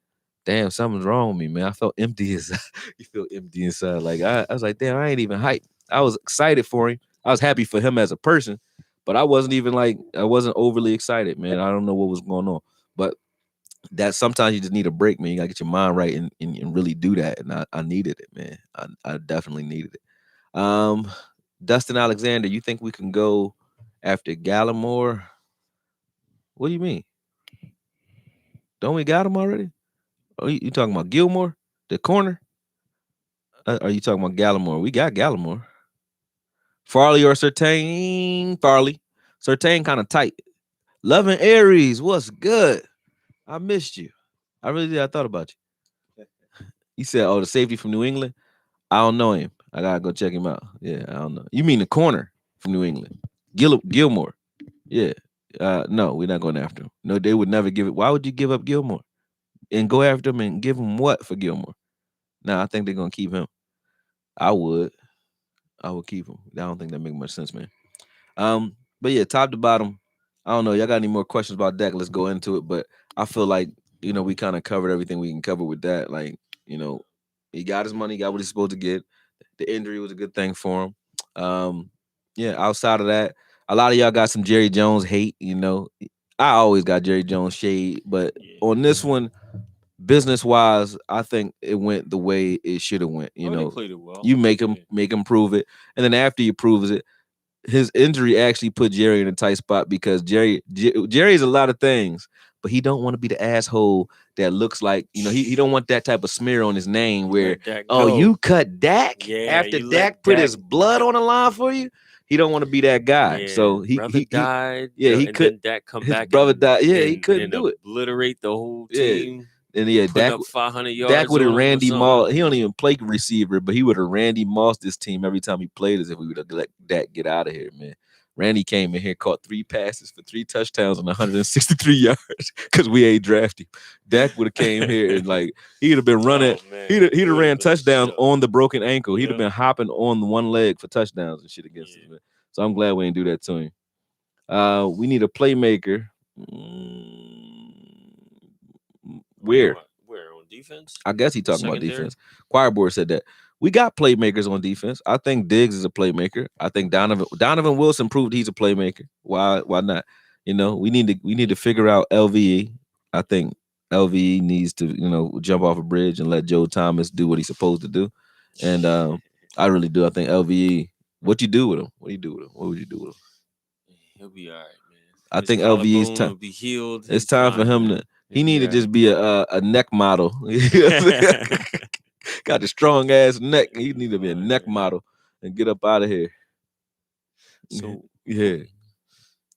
damn, something's wrong with me, man. I felt empty inside. You feel empty inside. Like, I was like, damn, I ain't even hyped. I was excited for him. I was happy for him as a person, but I wasn't overly excited, man. I don't know what was going on. But that sometimes you just need a break, man. You gotta get your mind right and really do that. And I needed it, man. I definitely needed it. Dustin Alexander, you think we can go after Gallimore? What do you mean? Don't we got him already? Oh, you talking about Gilmore, the corner? Are you talking about Gallimore? We got Gallimore. Farley or Surtain? Farley. Surtain kind of tight. Loving Aries, what's good? I missed you. I really did. I thought about you. You said, oh, the safety from New England? I don't know him. I gotta go check him out. Yeah, I don't know. You mean the corner from New England? Gilmore. Yeah. No, we're not going after him. No, they would never give it. Why would you give up Gilmore? And go after him and give him what for Gilmore? Nah, I think they're gonna keep him. I would keep him. I don't think that make much sense, man. But yeah, top to bottom, I don't know. Y'all got any more questions about Dak? Let's go into it. But I feel like, we kind of covered everything we can cover with that. Like, he got his money, got what he's supposed to get. The injury was a good thing for him. Yeah, outside of that, a lot of y'all got some Jerry Jones hate, I always got Jerry Jones shade, but on this one, business-wise, I think it went the way it should have went. They played it well. You make him prove it, and then after he proves it, his injury actually put Jerry in a tight spot because Jerry's a lot of things, but he don't want to be the asshole that looks like, he don't want that type of smear on his name where, you cut Dak after Dak put his blood on the line for you. He don't want to be that guy. Yeah, so he died. He could. Dak come his back. Brother died. Yeah, he couldn't do it. Obliterate the whole team. And Dak up 500 yards. Dak would have Randy Moss. He don't even play receiver, but he would have Randy Moss this team every time he played as if we would have let Dak get out of here, man. Randy came in here, caught 3 passes for 3 touchdowns and 163 yards because we ain't drafted him. Dak would have came here and he'd have been running. He'd have ran touchdowns on the broken ankle. He'd have been hopping on one leg for touchdowns and shit against us, man. So I'm glad we didn't do that to him. We need a playmaker. Where on defense? I guess he talking about defense. Choir board said that. We got playmakers on defense. I think Diggs is a playmaker. I think Donovan Wilson proved he's a playmaker. Why not? We need to figure out LVE. I think LVE needs to, jump off a bridge and let Joe Thomas do what he's supposed to do. And I really do. I think LVE, what you do with him? What do you do with him? What would you do with him? He'll be all right, man. I think LVE's time. Be healed. It's time for him to. He need to just be a neck model. Got the strong ass neck. He need to be a neck model and get up out of here. So yeah.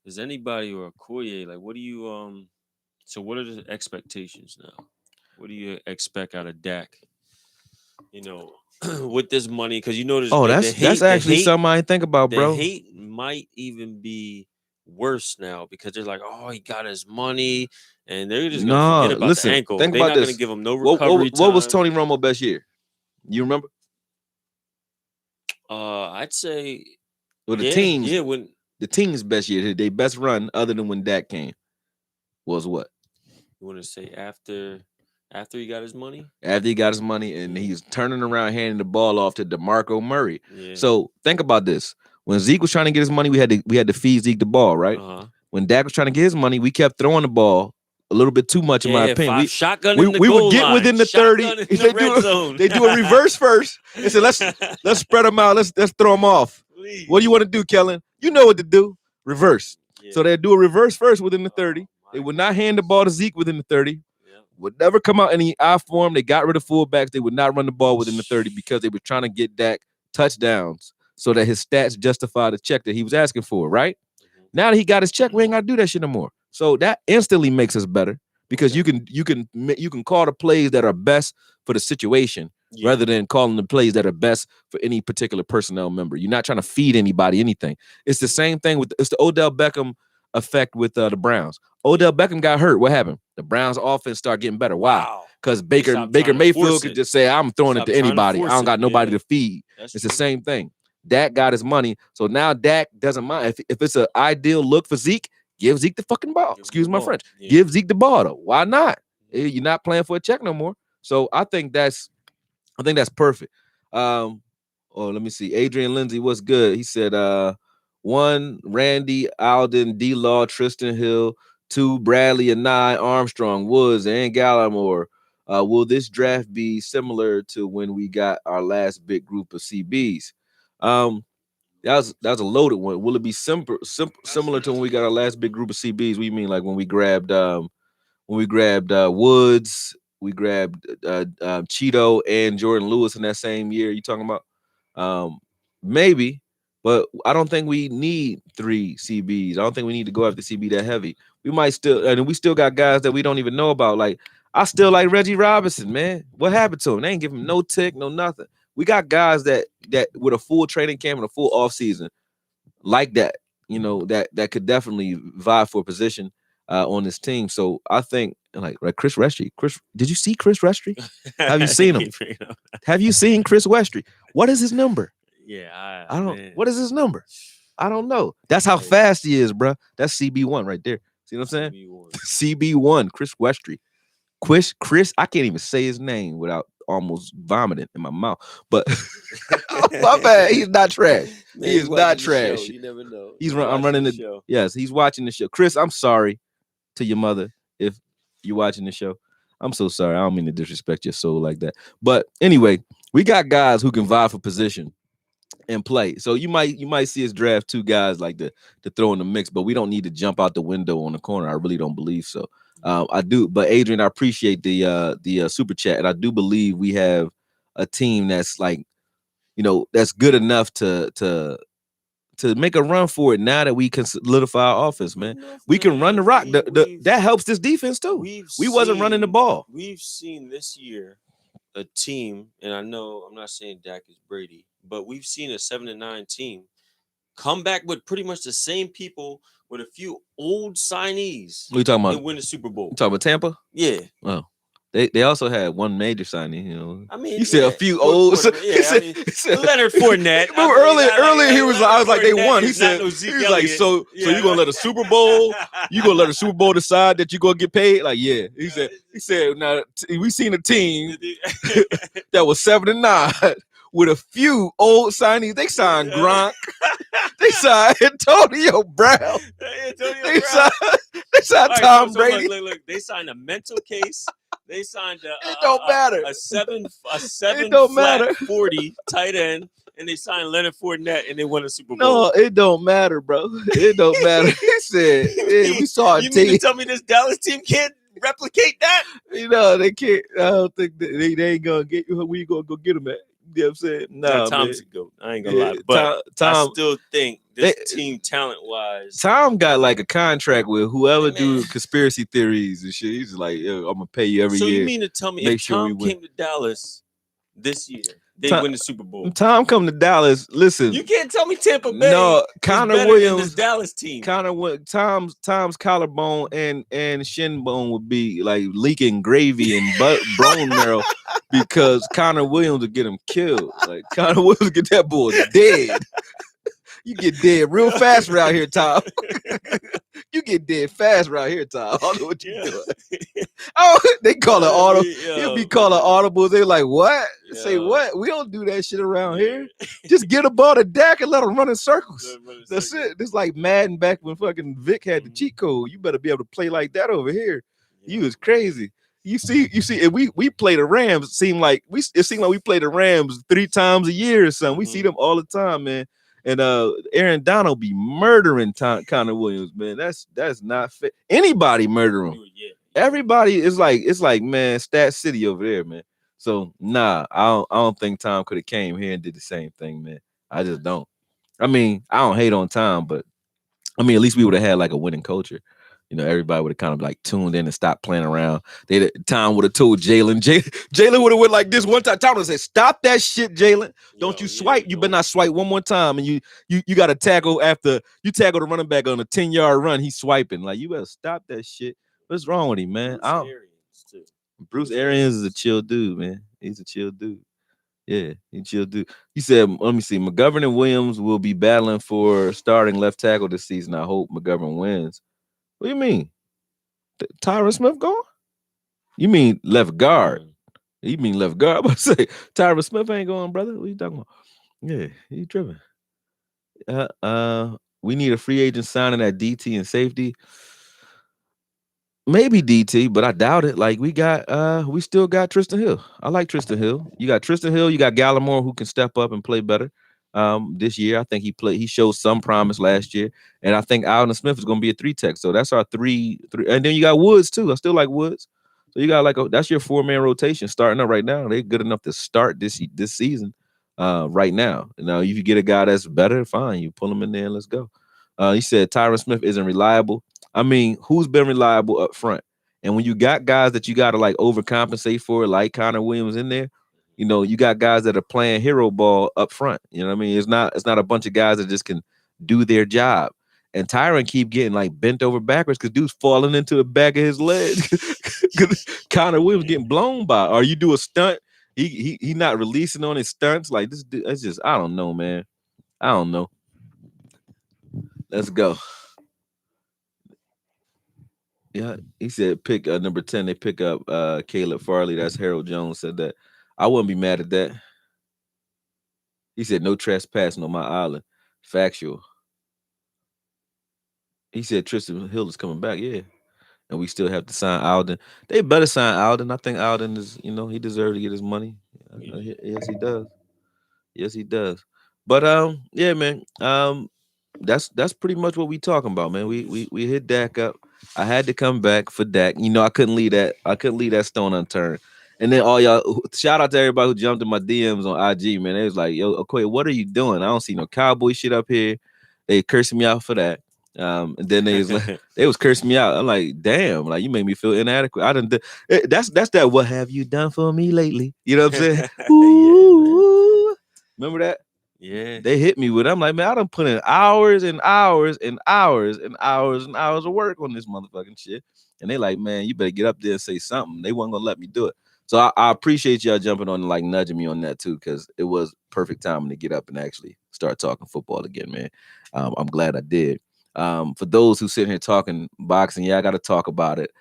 Does anybody or AKOYE what do you So what are the expectations now? What do you expect out of Dak? With this money, because that's actually something I think about, bro. The hate might even be worse now because they're like, oh, he got his money, and they're just gonna forget about the ankle. They're not gonna give him no recovery time. What was Tony Romo best year? You remember? I'd say the teams. Yeah, when the team's best year, their best run, other than when Dak came, was what? You want to say after he got his money? After he got his money, and he's turning around, handing the ball off to DeMarco Murray. Yeah. So think about this: when Zeke was trying to get his money, we had to feed Zeke the ball, right? When Dak was trying to get his money, we kept throwing the ball a little bit too much, in my opinion. We would get within the 30. They do a reverse first. They said, let's spread them out. Let's throw them off. Please. What do you want to do, Kellen? You know what to do. Reverse. Yeah. So they'd do a reverse first within the 30. They would not hand the ball to Zeke within the 30. Yeah. Would never come out any I form. They got rid of fullbacks. They would not run the ball within the 30 because they were trying to get Dak touchdowns so that his stats justify the check that he was asking for, right? Mm-hmm. Now that he got his check, we ain't got to do that shit no more. So that instantly makes us better because you can call the plays that are best for the situation rather than calling the plays that are best for any particular personnel member. You're not trying to feed anybody anything. It's the same thing it's the Odell Beckham effect with the Browns. Odell Beckham got hurt. What happened? The Browns offense started getting better. Why? Because Baker Mayfield could just say, I'm throwing it to anybody. I don't got nobody to feed. It's the same thing. Dak got his money. So now Dak doesn't mind. If it's an ideal look for Zeke, give Zeke the fucking ball. Excuse my French. Yeah. Give Zeke the ball, though. Why not? You're not playing for a check no more. So I think that's perfect. Let me see. Adrian Lindsay, what's good? He said, 1, Randy, Alden, D-Law, Tristan Hill, 2, Bradley, and 9, Armstrong, Woods, and Gallimore. Will this draft be similar to when we got our last big group of CBs? That was a loaded one. Will it be similar to when we got our last big group of CBs? What do you mean, like when we grabbed Woods, we grabbed Cheeto and Jordan Lewis in that same year? You talking about? Maybe, but I don't think we need 3 CBs. I don't think we need to go after CB that heavy. We might still, and we still got guys that we don't even know about. Like I still like Reggie Robinson, man. What happened to him? They ain't give him no tick, no nothing. We got guys that with a full training camp and a full off season like that, that could definitely vie for a position on this team. So I think like Chris Westry. Did you see Chris Westry? Have you seen him? Have you seen Chris Westry? What is his number? Yeah, I don't. Man. What is his number? I don't know. That's how fast he is, bro. That's CB1 right there. See what I'm saying? CB1, Chris Westry. Chris, I can't even say his name without almost vomiting in my mouth. But my bad, he's not trash. Man, he is not trash. You never know. I'm running the show. Yes, he's watching the show. Chris, I'm sorry to your mother if you're watching the show. I'm so sorry. I don't mean to disrespect your soul like that. But anyway, we got guys who can vie for position and play. So you might see us draft 2 guys like to throw in the mix, but we don't need to jump out the window on the corner. I really don't believe so. I do, but Adrian, I appreciate the super chat, and I do believe we have a team that's like, that's good enough to make a run for it now that we can solidify our offense, man. We can run the rock. That helps this defense too. We wasn't running the ball. We've seen this year a team, and I know I'm not saying Dak is Brady, but we've seen a 7-9 team come back with pretty much the same people with a few old signees. What you talking about? And win the Super Bowl. You talking about Tampa? Yeah. Oh. They also had one major signing, I mean, you said a few old. Leonard Fournette. Earlier he was. I was like, they won. He said, he was like, so you gonna let a Super Bowl? You gonna let a Super Bowl decide that you gonna get paid? Like, yeah. He said, now we seen a team that was 7-9 with a few old signees. They signed Gronk. They signed Antonio Brown. They signed Tom Brady. Look. They signed a mental case. They signed it don't matter. A 7 40 tight end, and they signed Leonard Fournette, and they won a Super Bowl. No, it don't matter, bro. It don't matter. He said, we saw a team. You mean to tell me this Dallas team can't replicate that? They can't. I don't think they ain't gonna get you. Where you gonna go get them at? You know what I'm saying? Nah, Tom's a goat. I ain't gonna lie. But Tom, I still think this team talent-wise. Tom got like a contract with whoever do conspiracy theories and shit. He's like, I'm gonna pay you every year. So you mean to tell me if Tom came to Dallas this year, they win the Super Bowl? Tom come to Dallas. Listen, you can't tell me Tampa Bay. No, Connor Williams, this Dallas team. Tom's collarbone and shin bone would be like leaking gravy and bone marrow because Connor Williams would get him killed. Like Connor Williams get that boy dead. You get dead real fast around here, Tom. You get dead fast around here, Tom. I don't know what you're doing. Oh, they call it audible. He'll be calling audible. They're like, what? Say what? We don't do that shit around here. Just get a ball to Dak and let him run in circles. That's it. It's like Madden back when fucking Vic had the cheat code. You better be able to play like that over here. You was crazy. You see, and we play the Rams. It seemed like we play the Rams 3 times a year or something. We see them all the time, man. And Aaron Donald be murdering Connor Williams, man. That's not fair. Anybody murder him. Everybody is like, it's like, man, Stat City over there, man. So nah, I don't think Tom could have came here and did the same thing, man. I just don't. I mean, I don't hate on Tom, but I mean, at least we would have had like a winning culture. Everybody would have kind of like tuned in and stopped playing around. Tom would have told Jalen. Jalen would have went like this one time. Tom would have said, "Stop that shit, Jalen. Don't you swipe. You better not swipe one more time." And you got to tackle after you tackle the running back on a 10-yard run. He's swiping. Like, you better stop that shit. What's wrong with him, man? Bruce Arians is a chill dude, man. He's a chill dude. Yeah, he's a chill dude. He said, let me see. McGovern and Williams will be battling for starting left tackle this season. I hope McGovern wins. What do you mean? Tyron Smith gone? You mean left guard? You mean left guard? I'm about to say Tyron Smith ain't going, brother. What are you talking about? Yeah, he tripping. We need a free agent signing at DT and safety. Maybe DT, but I doubt it. Like we still got Tristan Hill. I like Tristan Hill. You got Tristan Hill. You got Gallimore who can step up and play better. this year. I think he showed some promise last year, and I think Alden Smith is going to be a 3-tech. So that's our three, and then you got Woods too. I still like Woods. So you got that's your 4-man rotation starting up right now. They're good enough to start this season right now. Now, if you get a guy that's better, fine. You pull him in there and let's go. He said Tyron Smith isn't reliable. I mean, who's been reliable up front? And when you got guys that you got to like overcompensate for, like Connor Williams in there, you got guys that are playing hero ball up front. You know what I mean? It's not a bunch of guys that just can do their job. And Tyron keep getting like bent over backwards because dude's falling into the back of his leg. Connor Williams getting blown by. Or you do a stunt, he not releasing on his stunts. Like this dude, that's just, I don't know, man. I don't know. Let's go. Yeah, he said pick number 10. They pick up Caleb Farley. That's Harold Jones said that. I wouldn't be mad at that. He said no trespassing on my island. Factual. He said Tristan Hill is coming back. Yeah. And we still have to sign Alden. They better sign Alden. I think Alden is, he deserves to get his money. Yes, he does. Yes, he does. But yeah, man. That's pretty much what we talking about, man. We hit Dak up. I had to come back for Dak. I couldn't leave that stone unturned. And then all y'all, shout out to everybody who jumped in my DMs on IG, man. They was like, yo, AKOYE, what are you doing? I don't see no cowboy shit up here. They cursing me out for that. And then they was like, they was cursing me out. I'm like, damn, like you made me feel inadequate. I didn't. That's that. What have you done for me lately? You know what I'm saying? Ooh, remember that? Yeah. They hit me with it. I'm like, man, I done put in hours and hours and hours and hours and hours of work on this motherfucking shit. And they like, man, you better get up there and say something. They wasn't gonna let me do it. So I appreciate y'all jumping on and like nudging me on that too, because it was perfect timing to get up and actually start talking football again, man. I'm glad I did. For those who sit here talking boxing, yeah, I got to talk about it.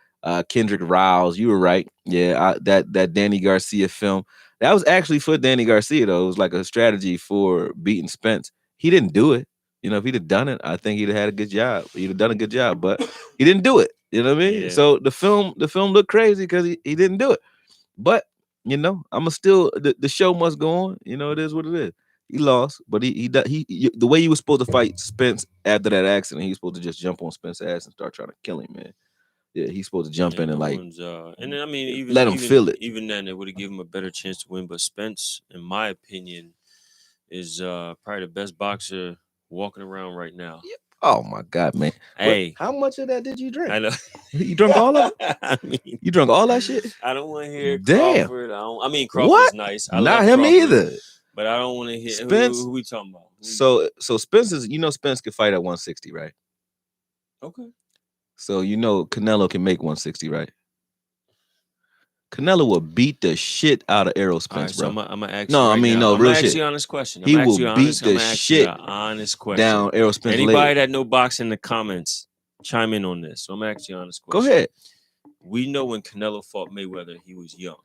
Kendrick Riles, you were right. Yeah, that Danny Garcia film, that was actually for Danny Garcia, though. It was like a strategy for beating Spence. He didn't do it. If he'd have done it, I think he'd have had a good job. He'd have done a good job, but he didn't do it. You know what I mean? Yeah. So the film looked crazy because he didn't do it. But I'ma still the show must go on. It is what it is. He lost, but he the way he was supposed to fight Spence after that accident, he was supposed to just jump on Spence's ass and start trying to kill him, man. Yeah, he's supposed to jump in and like, and then I mean, even let him feel it. Even then, it would have given him a better chance to win. But Spence, in my opinion, is probably the best boxer walking around right now. Yeah. Oh my God, man! Hey, how much of that did you drink? I know you drank all of it. I mean, you drank all that shit. I don't want to hear Damn. Crawford. I mean, Crawford's nice. I Not love him Crawford, either. But I don't want to hear Spence. Who we talking about? So Spence is, Spence could fight at 160, right? Okay. So Canelo can make 160, right? Canelo will beat the shit out of Errol Spence, bro. So I'm gonna ask no, you right I mean, now. no, real shit. Ask you honest question. He will beat the shit honest question down Errol Spence. Anybody that know boxing in the comments, chime in on this. So I'm asking you honest question. Go ahead. We know when Canelo fought Mayweather, he was young.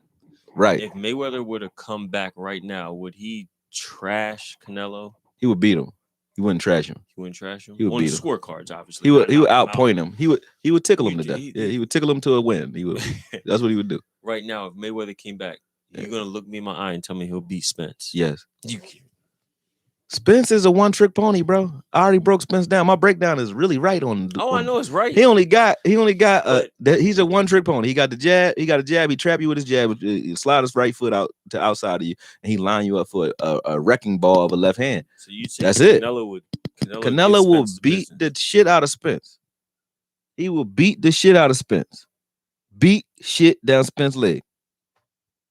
Right. If Mayweather were to come back right now, would he trash Canelo? He would beat him. He wouldn't trash him. He wouldn't trash him. He would on beat him. Scorecards, obviously. He would outpoint him. He would tickle him to death. Yeah, he would tickle him to a win. He would. That's what he would do. Right now, if Mayweather came back, you're gonna look me in my eye and tell me he'll beat Spence. Yes. You can't. Spence is a one-trick pony, bro. I already broke Spence down. My breakdown is really right on. I know it's right. He only got he's a one-trick pony. He got the jab. He got a jab. He trap you with his jab. He slide his right foot out to outside of you, and he line you up for a wrecking ball of a left hand. So you say that's it. Canelo will beat the shit out of Spence. He will beat the shit out of Spence. Beat shit down Spence's leg.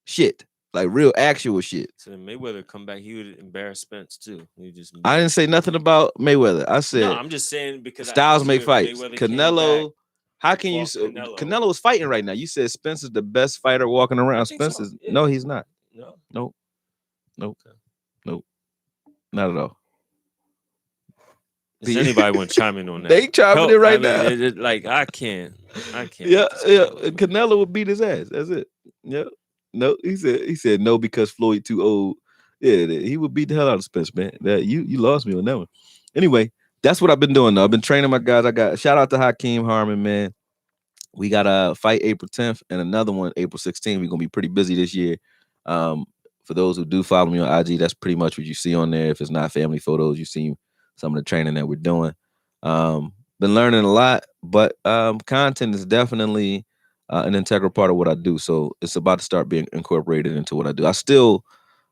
Shit. Like real actual shit. So then Mayweather come back, he would embarrass Spence too. I didn't say nothing about Mayweather. I said no, I'm just saying because styles make fights. Mayweather Canelo, how can you? Canelo is fighting right now. You said Spence is the best fighter walking around. Spence is no, he's not. Nope. Not at all. Does anybody want to chime in on that? They chiming in right now. Like I can't. Yeah. Canelo would beat his ass. That's it. Yeah. No, he said no because Floyd too old. Yeah, he would beat the hell out of Spence, man. You lost me on that one. Anyway, that's what I've been doing though. I've been training my guys. I got shout out to Hakeem Harmon, man. We got a fight April 10th and another one April 16th. We're gonna be pretty busy this year. for those who do follow me on IG, that's pretty much what you see on there. If it's not family photos, you see some of the training that we're doing. Been learning a lot, but content is definitely an integral part of what I do. So it's about to start being incorporated into what I do. I still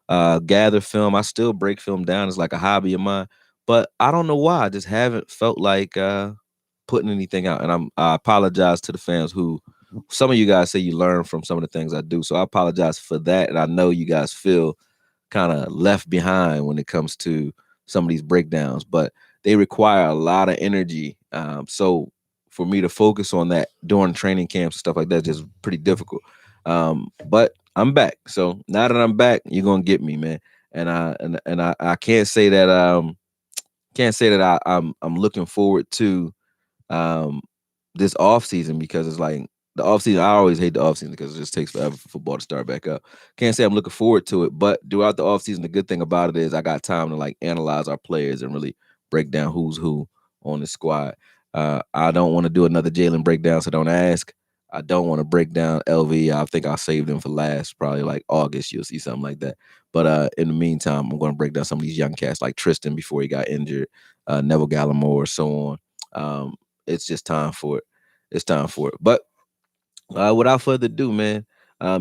gather film. I still break film down. It's like a hobby of mine, but I don't know why. I just haven't felt like putting anything out. And I apologize to the fans who, some of you guys say you learn from some of the things I do. So I apologize for that. And I know you guys feel kind of left behind when it comes to some of these breakdowns, but they require a lot of energy. So for me to focus on that during training camps and stuff like that is just pretty difficult. But I'm back. So now that I'm back, you're gonna get me, man. And I can't say that I'm looking forward to this off season, because it's like the off season. I always hate the off season because it just takes forever for football to start back up. Can't say I'm looking forward to it, but throughout the off season, the good thing about it is I got time to like analyze our players and really break down who's who on the squad. I don't want to do another Jalen breakdown, so don't ask. I don't want to break down LV. I think I'll save them for last, probably like August. You'll see something like that. But in the meantime, I'm going to break down some of these young cats like Tristan before he got injured, Neville Gallimore, so on. It's just time for it. It's time for it. But without further ado, man,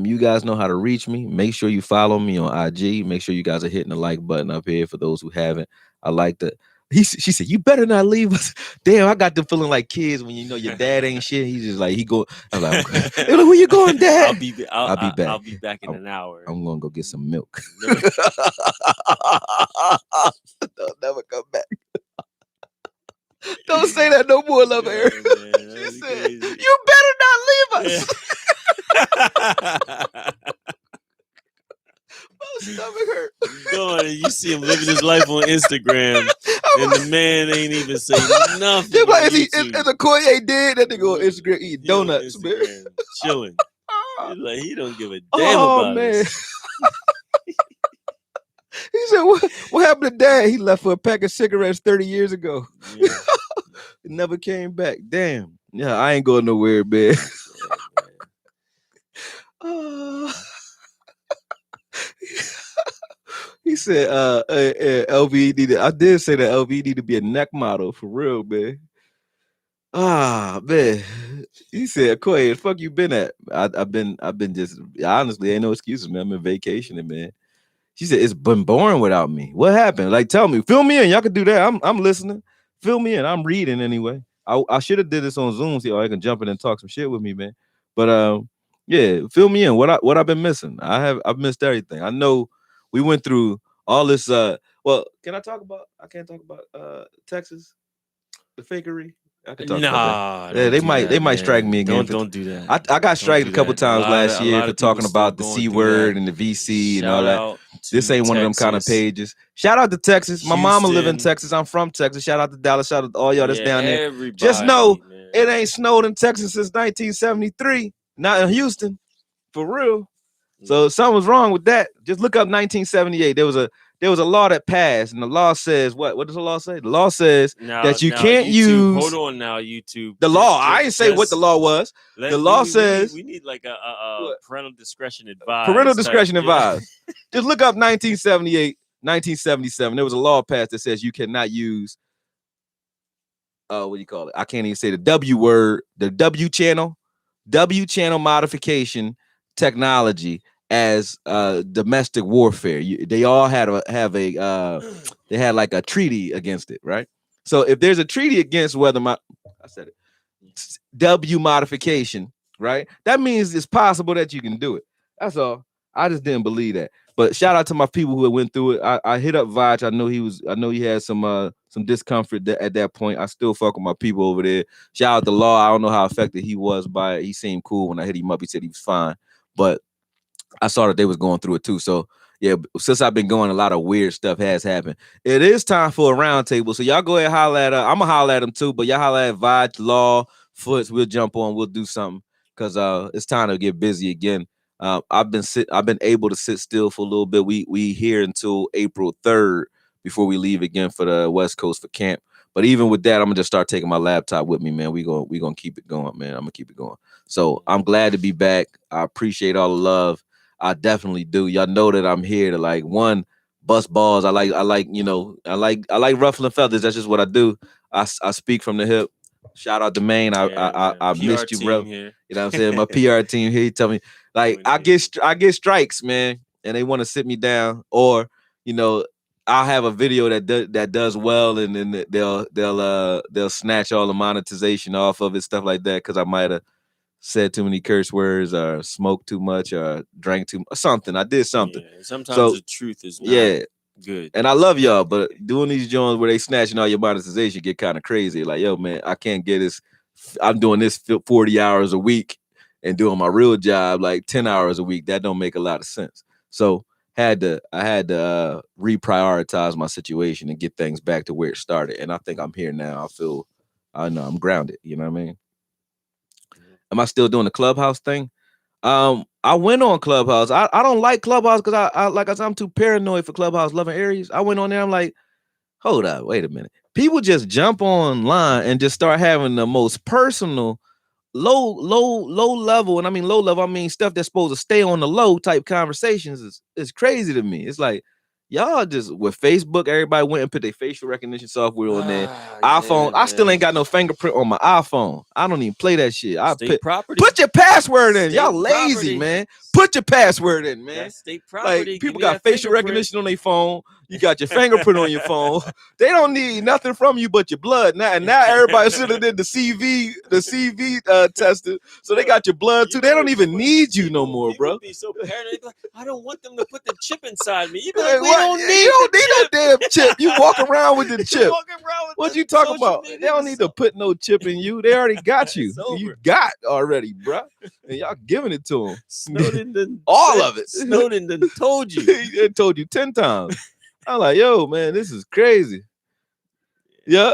you guys know how to reach me. Make sure you follow me on IG. Make sure you guys are hitting the like button up here for those who haven't. I like that. She said, "You better not leave us." Damn, I got them feeling like kids when you know your dad ain't shit. He's just like, he go. I'm like, "Where you going, Dad?" I'll be back. I'll be back in an hour. I'm gonna go get some milk. They'll never come back. Don't say that no more, love Eric. She said, "You better not leave us." My stomach hurt. Going, you see him living his life on Instagram, and the man ain't even say nothing. You're like, is AKOYE dead? That nigga on Instagram eating donuts, man. Chilling. Like, he don't give a damn about us. He said, what happened to Dad? He left for a pack of cigarettes 30 years ago. Yeah. It never came back. Damn. Yeah, I ain't going nowhere, man. He said, LV needed. I did say that LV need to be a neck model for real, man. Man. He said, "AKOYE, fuck you been at?" I've been just, honestly, ain't no excuses, man. I'm in vacationing, man. She said, "It's been boring without me." What happened? Like, tell me. Fill me in. Y'all can do that. I'm listening. Fill me in. I'm reading anyway. I should have did this on Zoom so y'all can jump in and talk some shit with me, man. But yeah, fill me in. What I've been missing? I've missed everything. I know we went through all this. Well, can I talk about? I can't talk about Texas, the fakery. I can talk about that. Yeah, they might strike me again. Don't do that. I got striked a couple times last year for talking about the C word and the VC and all that. This ain't one of them kind of pages. Shout out to Texas. My mama live in Texas. I'm from Texas. Shout out to Dallas. Shout out to all y'all that's down there. Just know it ain't snowed in Texas since 1973. Not in Houston, for real. So something was wrong with that. Just look up 1978. There was a law that passed, and the law says what? What does the law say? The law says that you can't use. Hold on now, YouTube. The law. I didn't say what the law was. The law says we need like a parental discretion advised. Parental discretion advised. Just look up 1978, 1977. There was a law passed that says you cannot use. What do you call it? I can't even say the W word. The W channel modification technology as domestic warfare. They all have they had like a treaty against it, right? So if there's a treaty against W modification, right? That means it's possible that you can do it. That's all. I just didn't believe that. But shout out to my people who went through it. I hit up Vaj. I know he had some discomfort at that point. I still fuck with my people over there. Shout out to Law. I don't know how affected he was by it. He seemed cool when I hit him up. He said he was fine. But I saw that they was going through it too. So yeah, since I've been going, a lot of weird stuff has happened. It is time for a roundtable. So y'all go ahead and holler at I'm gonna holler at them too, but y'all holler at Vaj, Law, Foots. We'll jump on, we'll do something because it's time to get busy again. I've been able to sit still for a little bit. We here until April 3rd before we leave again for the West Coast for camp. But even with that, I'm gonna just start taking my laptop with me, man. We gonna keep it going, man. I'm gonna keep it going. So I'm glad to be back. I appreciate all the love. I definitely do. Y'all know that I'm here to like one bust balls. I like you know I like ruffling feathers. That's just what I do. I speak from the hip. Shout out to Maine. I PR missed you, bro. here. You know what I'm saying? My PR team here. He tell me like I get strikes, man, and they want to sit me down, or you know I'll have a video that does well, and then they'll snatch all the monetization off of it, stuff like that, because I might have said too many curse words or smoked too much or drank too much, something. I did something. Yeah, sometimes the truth is not good. And I love y'all, but doing these joints where they snatching all your monetization get kind of crazy. Like, yo, man, I can't get this. I'm doing this 40 hours a week and doing my real job like 10 hours a week. That don't make a lot of sense. So I had to reprioritize my situation and get things back to where it started. And I think I'm here now. I know I'm grounded. You know what I mean? Am I still doing the Clubhouse thing? I went on Clubhouse. I don't like Clubhouse because I like I said, I'm too paranoid for Clubhouse loving areas. I went on there. I'm like, hold up, wait a minute. People just jump online and just start having the most personal, low level, and I mean low level. I mean stuff that's supposed to stay on the low type conversations is crazy to me. It's like y'all just with Facebook, everybody went and put their facial recognition software on there. iPhone, I still ain't got no fingerprint on my iPhone. I don't even play that shit. Put your password in. Y'all lazy, man. Put your password in, man. That's state property. Like people got facial recognition on their phone. You got your fingerprint on your phone. They don't need nothing from you but your blood. Now everybody should have did the CV tested. So they got your blood too. They don't even need you no more, bro. Be so paranoid. Like, I don't want them to put the chip inside me. You be like, you don't need no damn chip. You walk around with the chip. What you talking about? They don't need to put no chip in you. They already got you. You got already, bro. And y'all giving it to them. Snowden done all of it. Snowden done told you. He told you 10 times. I'm like, yo, man, this is crazy. Yeah.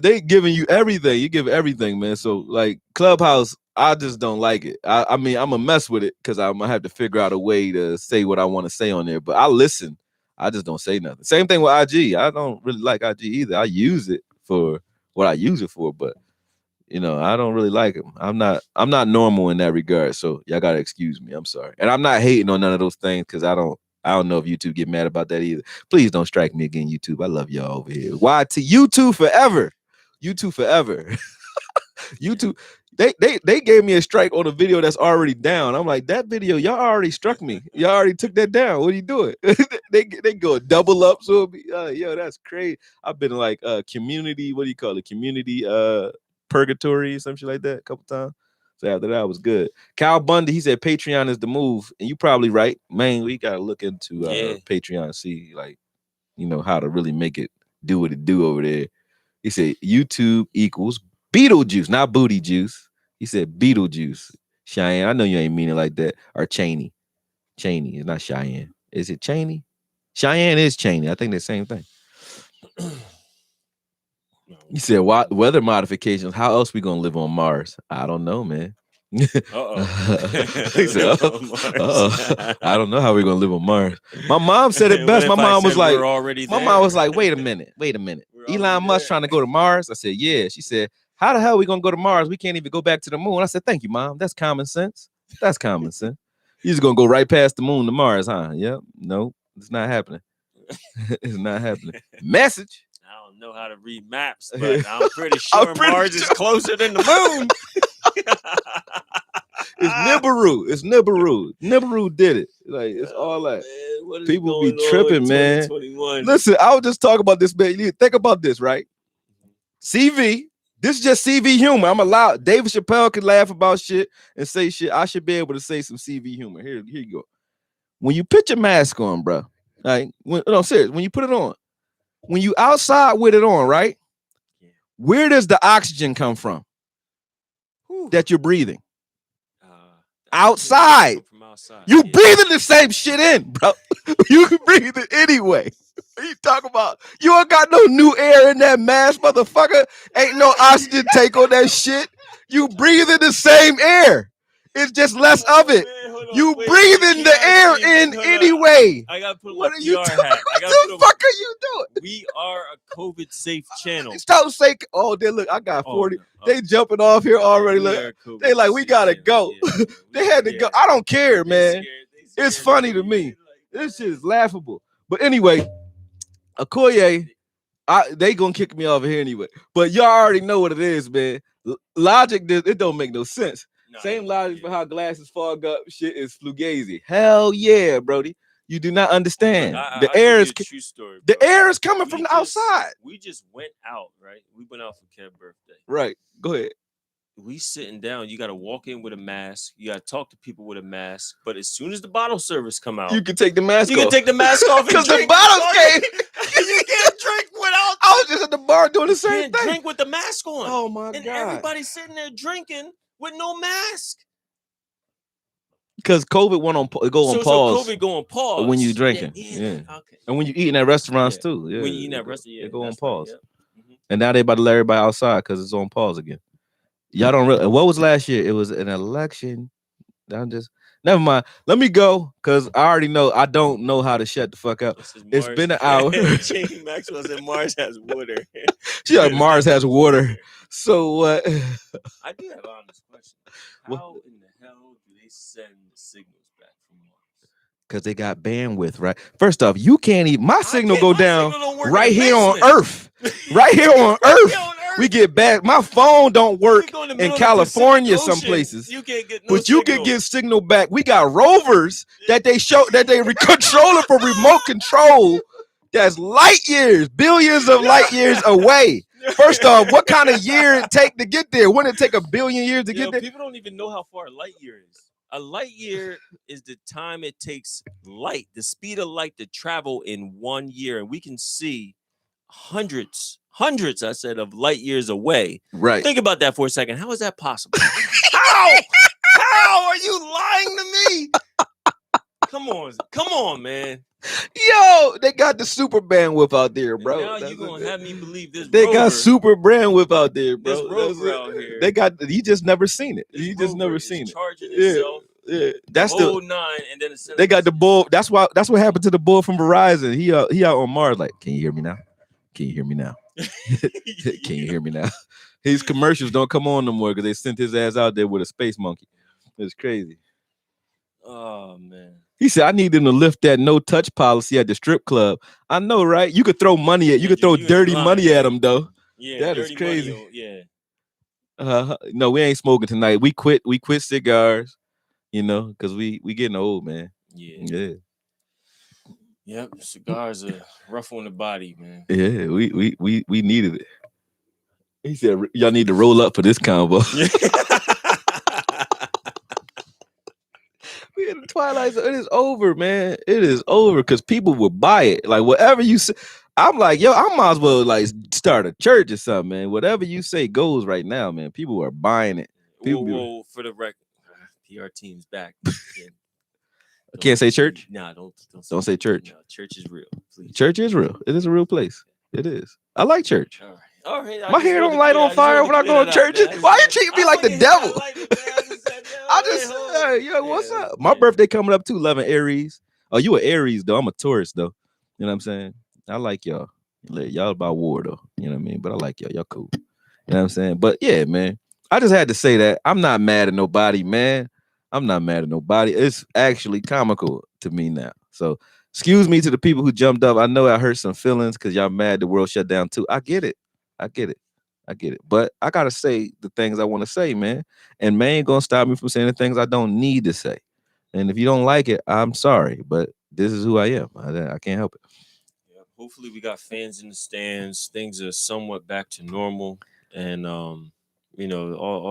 They giving you everything. You give everything, man. So like Clubhouse, I just don't like it. I mean, I'm gonna mess with it because I'm gonna have to figure out a way to say what I want to say on there. But I listen. I just don't say nothing. Same thing with IG. I don't really like IG either. I use it for what I use it for, but you know, I don't really like them. I'm not normal in that regard. So y'all gotta excuse me. I'm sorry. And I'm not hating on none of those things because I don't know if YouTube get mad about that either. Please don't strike me again, YouTube. I love y'all over here. YT, YouTube forever. YouTube forever. YouTube. They gave me a strike on a video that's already down. I'm like, that video, y'all already struck me. Y'all already took that down. What are you doing? they go double up. So yo, that's crazy. I've been like community, what do you call it? Community purgatory, some shit like that a couple times. So after that was good. Cal Bundy, he said Patreon is the move. And you probably right. Man, we gotta look into Patreon and see like, you know, how to really make it do what it do over there. He said YouTube equals Beetlejuice, not booty juice. He said Beetlejuice. Cheyenne, I know you ain't mean it like that. Or Cheney. Cheney is not Cheyenne. Is it Cheney? Cheyenne is Cheney. I think they're the same thing. He said, weather modifications. How else we gonna live on Mars? I don't know, man. He said, I don't know how we're gonna live on Mars. My mom said it best. My mom was like, wait a minute. Elon Musk trying to go to Mars. I said, yeah. She said, how the hell are we gonna go to Mars? We can't even go back to the moon. I said, thank you, Mom. That's common sense. That's common sense. You're just gonna go right past the moon to Mars, huh? Yep. No, it's not happening. It's not happening. Message. I don't know how to read maps, but I'm pretty sure Mars is closer than the moon. It's Nibiru. It's Nibiru. Nibiru did it. Like it's all that. People be tripping, man. Listen, I was just talking about this, man. You think about this, right? CV. This is just CV humor. I'm allowed. David Chappelle can laugh about shit and say shit. I should be able to say some CV humor. Here you go. When you put your mask on, bro. Like, serious. When you put it on, when you outside with it on, right? Where does the oxygen come from that you're breathing? Outside. You breathing the same shit in, bro. You can breathe it anyway. What you talking about? You don't got no new air in that mask, motherfucker. Ain't no oxygen take on that shit. You breathing the same air. It's just less of it. You breathing the air in anyway. I gotta put what my are you PR doing? hat. What the fuck are you doing? We are a COVID safe channel. Stop saying, oh, they look, I got 40. They jumping off here already. Look, they like, we gotta go. They had to go. I don't care, man. It's funny to me. This shit is laughable. But anyway, AKOYE, they gonna kick me off of here anyway. But y'all already know what it is, man. Logic, it don't make no sense. Same logic for how glasses fog up shit is fugazi. Hell yeah, Brody. You do not understand. The air is true story. The air is coming from the outside. We just went out, right? We went out for Kev's birthday. Right. Go ahead. We sitting down. You got to walk in with a mask. You got to talk to people with a mask. But as soon as the bottle service come out, you can take the mask off. You can take the mask off because the bottles came. You can't drink without. I was just at the bar doing the same thing. Drink with the mask on. Oh my god! And everybody's sitting there drinking with no mask. Because COVID went on pause. So COVID go on pause when you drinking. Yeah. Okay. And when you eating at restaurants too. Yeah. When you eating at restaurants, they go on pause. Right, yeah. And now they about to let everybody outside because it's on pause again. Y'all don't really. What was last year? It was an election. Never mind. Let me go because I already know. I don't know how to shut the fuck up. It's been an hour. Jamie Maxwell said Mars has water. She like Mars has water. So what? I do have an honest question. How in the hell do they send the signals back from Mars? Because they got bandwidth, right? First off, you can't even. My signal go down right here on Earth. Right here on Earth. We get back. My phone don't work in California, some places. You can't get no but you can get signal back. We got rovers that they control it for remote control. That's light years, billions of light years away. First off, what kind of year it take to get there? Wouldn't it take 1 billion years to get there? People don't even know how far a light year is. A light year is the time it takes light, the speed of light to travel in 1 year. And we can see hundreds, I said, of light years away. Right. Think about that for a second. How is that possible? How are you lying to me? Come on, man. Yo, they got the super bandwidth out there, bro. And now you gonna have me believe this. They got super bandwidth out there, bro. This rover out here. They got. You just never seen it. You just never seen it. Charging itself. Yeah. That's the 9, and then they got the bull. That's what happened to the bull from Verizon. He out on Mars. Like, can you hear me now? Can you hear me now? Can you hear me now? His commercials don't come on no more because they sent his ass out there with a space monkey. It's crazy. Oh man. He said, I need them to lift that no touch policy at the strip club. I know, right? You could throw money at you could throw dirty money at them though. Yeah, that is crazy. Yeah. No, we ain't smoking tonight. We quit cigars, because we getting old, man. Yeah. Yep, cigars are rough on the body, man. Yeah, we needed it. He said, y'all need to roll up for this combo. We in the twilight zone. It is over, man. It is over because people will buy it. Like whatever you say, I'm like, yo, I might as well like start a church or something, man. Whatever you say goes right now, man. People are buying it. Whoa, for the record, PR team's back. I can't say church. Nah, don't say church. No, church is real. Please. Church is real. It is a real place. It is. I like church. All right. My hair don't light on fire when I go to church. Why you treat me like the devil? What's up? My birthday coming up too. 11 Aries. Oh, you an Aries though. I'm a Taurus though. You know what I'm saying? I like y'all. Y'all about war though. You know what I mean? But I like y'all. Y'all cool. You know what I'm saying? But yeah, man. I just had to say that. I'm not mad at nobody, man. I'm not mad at nobody. It's actually comical to me now. So excuse me to the people who jumped up. I know I hurt some feelings because y'all mad the world shut down too. I get it. But I gotta say the things I want to say, man. And man ain't gonna stop me from saying the things I don't need to say. And if you don't like it, I'm sorry. But this is who I am. I can't help it. Yeah, hopefully we got fans in the stands. Things are somewhat back to normal. And all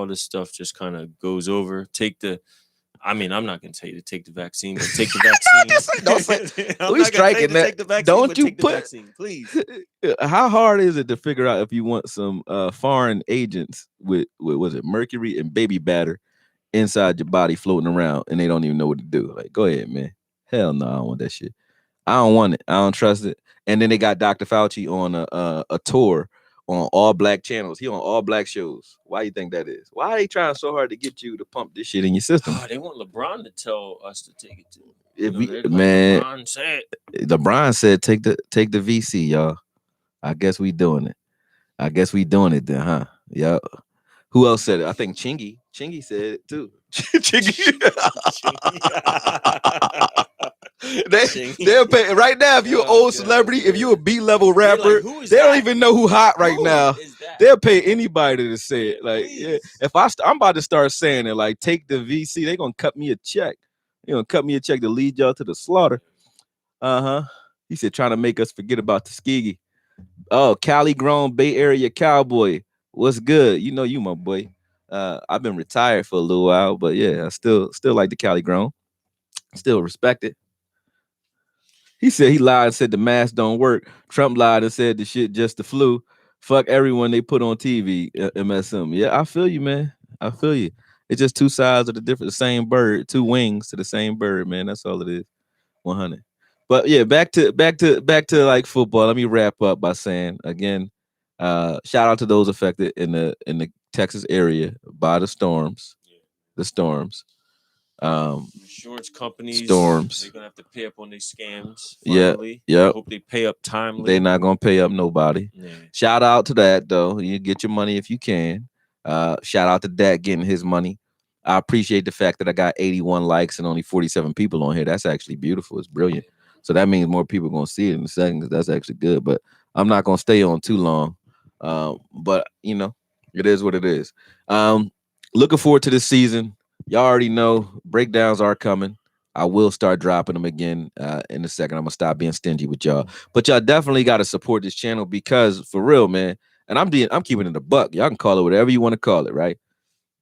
this stuff just kind of goes over. I'm not going to tell you to take the vaccine, but take the vaccine. Don't say, we striking that. Don't you put vaccine, please. How hard is it to figure out if you want some foreign agents with was it mercury and baby batter inside your body floating around and they don't even know what to do? Like, go ahead, man. Hell no, I don't want that shit. I don't want it. I don't trust it. And then they got Dr. Fauci on a tour on all black channels. He on all black shows. Why you think that is? Why are they trying so hard to get you to pump this shit in your system? They want LeBron to tell us to take it too. LeBron said take the VC, y'all. I guess we doing it. Then, huh? Yeah. Who else said it? I think Chingy said it too. They'll pay right now. If you're an old celebrity, if you're a B-level rapper, like, they don't even know who hot right now. That? They'll pay anybody to say it. Like, yeah, if I'm about to start saying it, like, take the VC, they're gonna cut me a check. They're gonna cut me a check to lead y'all to the slaughter. He said, trying to make us forget about Tuskegee. Oh, Cali grown Bay Area cowboy. What's good? You know you, my boy. I've been retired for a little while, but yeah, I still like the Cali grown. Still respect it. He said he lied and said the mask don't work. Trump lied and said the shit just the flu. Fuck everyone they put on TV, MSM. Yeah, I feel you, man. I feel you. It's just two sides of the same bird, two wings to the same bird, man. That's all it is. 100. But yeah, back to like football. Let me wrap up by saying again, shout out to those affected in the Texas area by the storms. The storms. Insurance companies, storms. They're gonna have to pay up on these scams. Finally. Yeah. I hope they pay up timely. They're not gonna pay up nobody. Yeah. Shout out to that though. You get your money if you can. Shout out to Dak getting his money. I appreciate the fact that I got 81 likes and only 47 people on here. That's actually beautiful. It's brilliant. So that means more people are gonna see it in a second. That's actually good. But I'm not gonna stay on too long. But you know, it is what it is. Looking forward to this season. Y'all already know breakdowns are coming. I will start dropping them again in a second. I'm gonna stop being stingy with y'all. But y'all definitely got to support this channel because for real, man. And I'm keeping it a buck. Y'all can call it whatever you want to call it, right?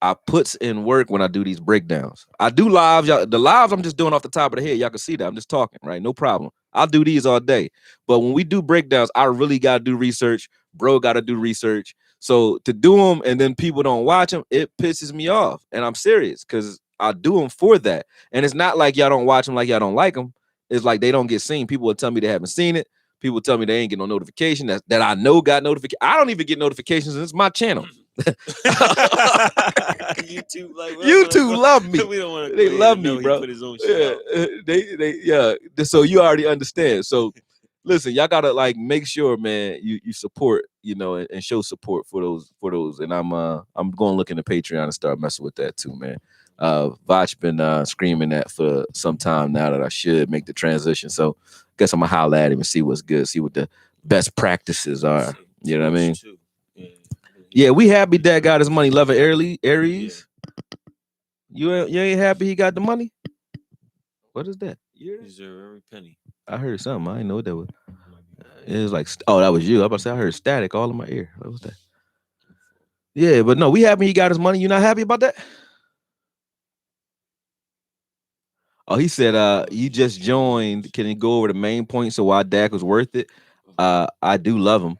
I puts in work when I do these breakdowns. I do lives. The lives I'm just doing off the top of the head. Y'all can see that. I'm just talking, right? No problem. I'll do these all day. But when we do breakdowns, I really got to do research. Bro got to do research. So to do them and then people don't watch them, it pisses me off. And I'm serious because I do them for that. And it's not like y'all don't watch them like y'all don't like them. It's like they don't get seen. People will tell me they haven't seen it. People tell me they ain't get no notification that I know got notification. I don't even get notifications. It's my channel. YouTube love me. They love me, bro. Yeah. So you already understand. So listen, y'all gotta like make sure, man, you support, you know, and show support for those. And I'm going to look into Patreon and start messing with that too, man. Vach been screaming that for some time now that I should make the transition. So I guess I'm gonna holler at him and see what's good, see what the best practices are. You know what I mean? Yeah, we happy Dad got his money. Love it, Aries. You ain't happy he got the money? What is that? These are every penny. I heard something. I didn't know what that was. It was like, oh, that was you. I was about to say I heard static all in my ear. What was that? Yeah, but no, we happy he got his money. You not happy about that? Oh, he said, you just joined. Can you go over the main points of why Dak was worth it? I do love him.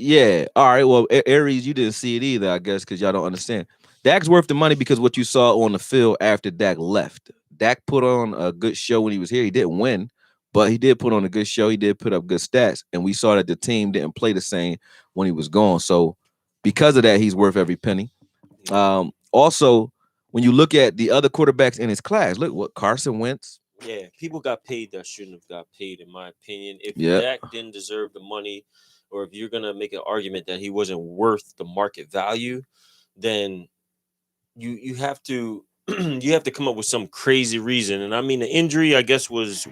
Yeah. All right. Well, Aries, you didn't see it either, I guess, because y'all don't understand. Dak's worth the money because what you saw on the field after Dak left. Dak put on a good show when he was here. He didn't win, but he did put on a good show. He did put up good stats, and we saw that the team didn't play the same when he was gone. So because of that, he's worth every penny. Also, when you look at the other quarterbacks in his class, look what Carson Wentz. Yeah, people got paid that shouldn't have got paid, in my opinion. If Dak didn't deserve the money, or if you're gonna make an argument that he wasn't worth the market value, then you have to you have to come up with some crazy reason. And I mean, the injury, I guess, was